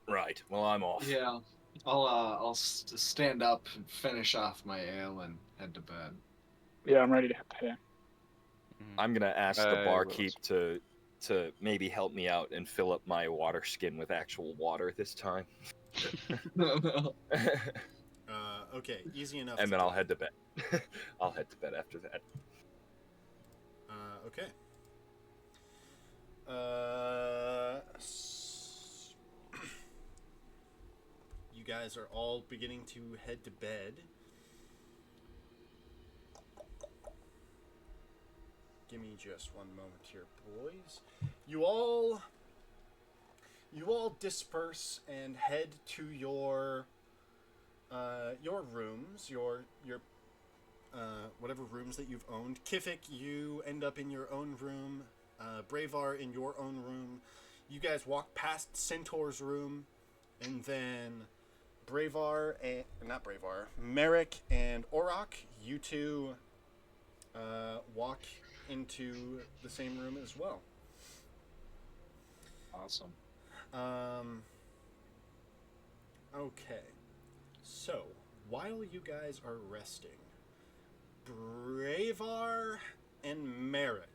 Right. Well, I'm off. Yeah, I'll stand up and finish off my ale and head to bed. that. Yeah, I'm ready to hit the hay. I'm gonna ask the I barkeep to maybe help me out and fill up my water skin with actual water this time. Okay, easy enough. And to then do. I'll head to bed. I'll head to bed after that. Okay. You guys are all beginning to head to bed. Give me just one moment here, boys. You all disperse and head to your rooms, your whatever rooms that you've owned. Kifik, you end up in your own room. Bravar in your own room. You guys walk past Centaur's room, And then Merrick and Orok, you two walk into the same room as well. Awesome. Okay. So, while you guys are resting, Bravar and Merrick,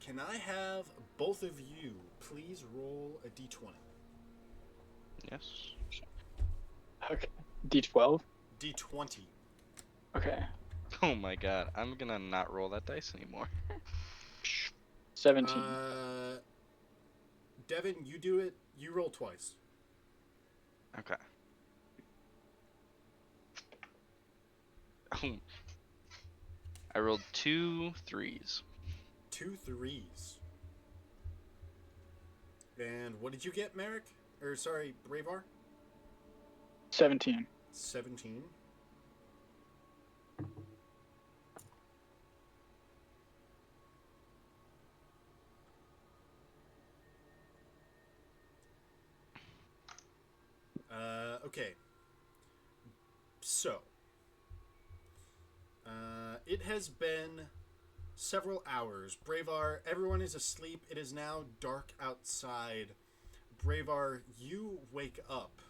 can I have both of you please roll a d20? Yes. Okay. D12. D20. Okay. Oh my god, I'm gonna not roll that dice anymore. 17. Devin, you do it. You roll twice. Okay. Oh. I rolled 2 3s. 2 3s. And what did you get, Merrick? Or sorry, Bravar? 17. 17. Okay. So, it has been several hours. Bravar, everyone is asleep. It is now dark outside. Bravar, you wake up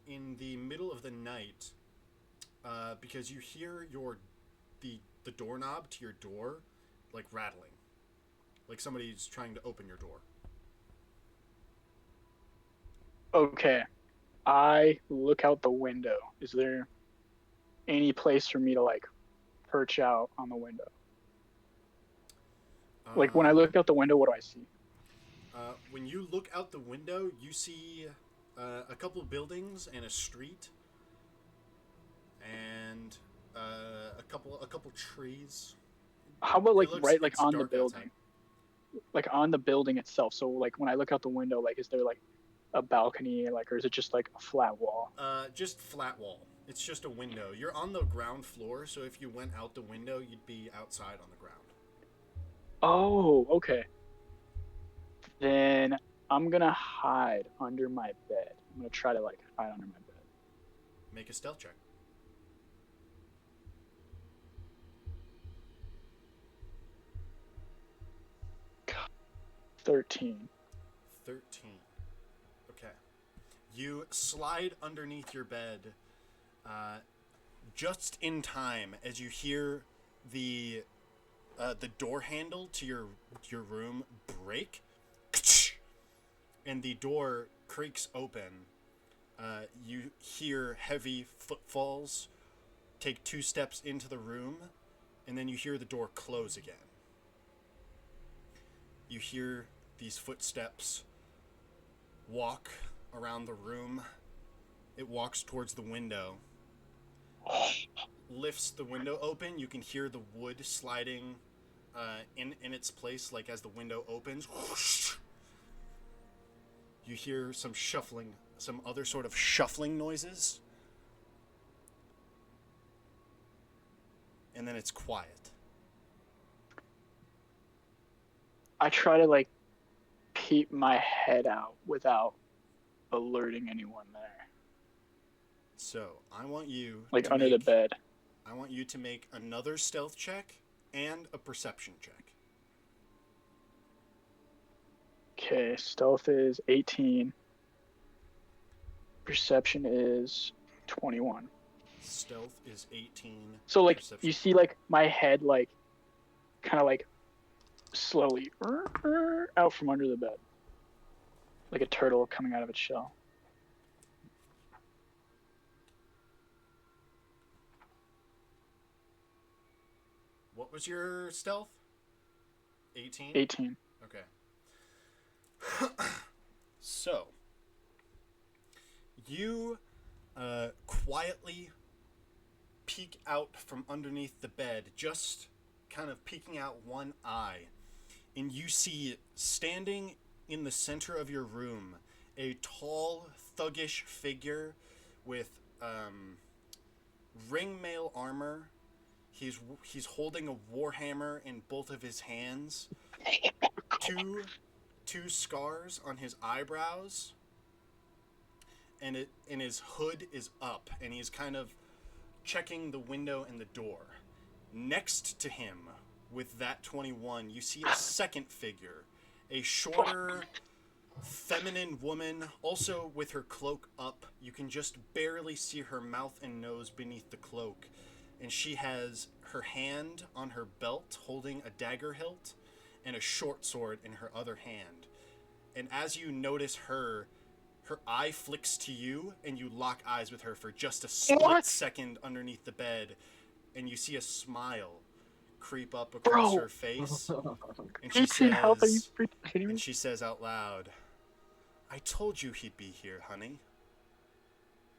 in the middle of the night because you hear the doorknob to your door like rattling, like somebody's trying to open your door. Okay. I look out the window. Is there any place for me to like perch out on the window? Like when I look out the window, what do I see? When you look out the window, you see a couple of buildings and a street, and a couple trees. How about like right like It's on the dark building? outside. Like on the building itself. So like when I look out the window, like is there like a balcony, like, or is it just like a flat wall? Just flat wall. It's just a window. You're on the ground floor, so if you went out the window, you'd be outside on the ground. Oh, okay. Then I'm gonna hide under my bed. I'm gonna try to like hide under my bed. Make a stealth check. God, 13. 13. Okay. You slide underneath your bed just in time as you hear the door handle to your room break, and the door creaks open. You hear heavy footfalls take 2 steps into the room, and then you hear the door close again. You hear these footsteps walk around the room. It walks towards the window. Lifts the window open. You can hear the wood sliding in its place, like as the window opens. You hear some shuffling, some other sort of shuffling noises. And then it's quiet. I try to like peep my head out without alerting anyone there. So I want you Like under the bed. I want you to make another stealth check and a perception check. Okay, stealth is 18. Perception is 21. Stealth is 18. So like Perception. you see like my head like kind of like slowly out from under the bed. Like a turtle coming out of its shell. What was your stealth? 18? 18. Okay. So, you quietly peek out from underneath the bed, just kind of peeking out one eye, and you see standing in the center of your room a tall, thuggish figure with ringmail armor. He's holding a warhammer in both of his hands. Two scars on his eyebrows, and his hood is up, and he's kind of checking the window and the door. Next to him, with that 21, you see a second figure, a shorter, feminine woman, also with her cloak up. You can just barely see her mouth and nose beneath the cloak, and she has her hand on her belt holding a dagger hilt and a short sword in her other hand. And as you notice her eye flicks to you, and you lock eyes with her for just a split second underneath the bed, and you see a smile creep up across her face, and she 18 health, are you says, freaking kidding me? and she says out loud, "I told you he'd be here, honey."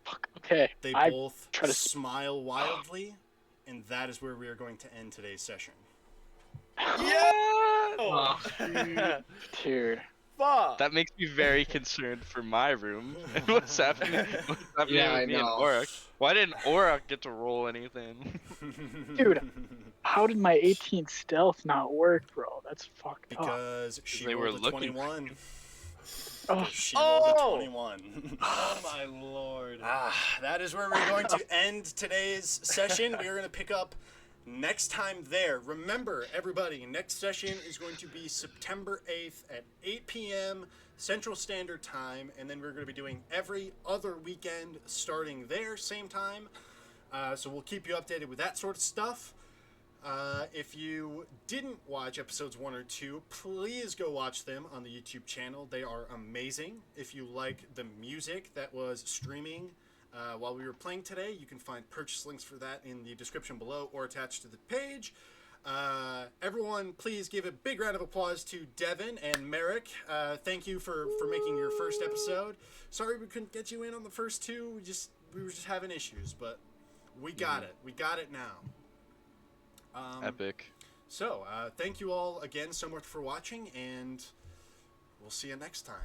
Fuck, okay. They I both try to smile wildly, and that is where we are going to end today's session. Oh. Dude. Fuck. That makes me very concerned for my room. What's happening? What's happening Yeah, with I me and know. Auroch? Why didn't Auroch get to roll anything? Dude, how did my 18 stealth not work, bro? That's fucked up. Because she They were rolled a looking 21. Oh, Because she rolled a Oh! 21. Oh my lord. That is where we're going to end today's session. We are going to pick up next time there. Remember, everybody, next session is going to be September 8th at 8 p.m. Central Standard Time, and then we're going to be doing every other weekend starting there, same time. So we'll keep you updated with that sort of stuff. If you didn't watch episodes 1 or 2, please go watch them on the YouTube channel. They are amazing. If you like the music that was streaming while we were playing today, you can find purchase links for that in the description below or attached to the page. Everyone, please give a big round of applause to Devin and Merrick. Thank you for making your first episode. Sorry we couldn't get you in on the first two. We were just having issues, but we got it. We got it now. Epic. So, thank you all again so much for watching, and we'll see you next time.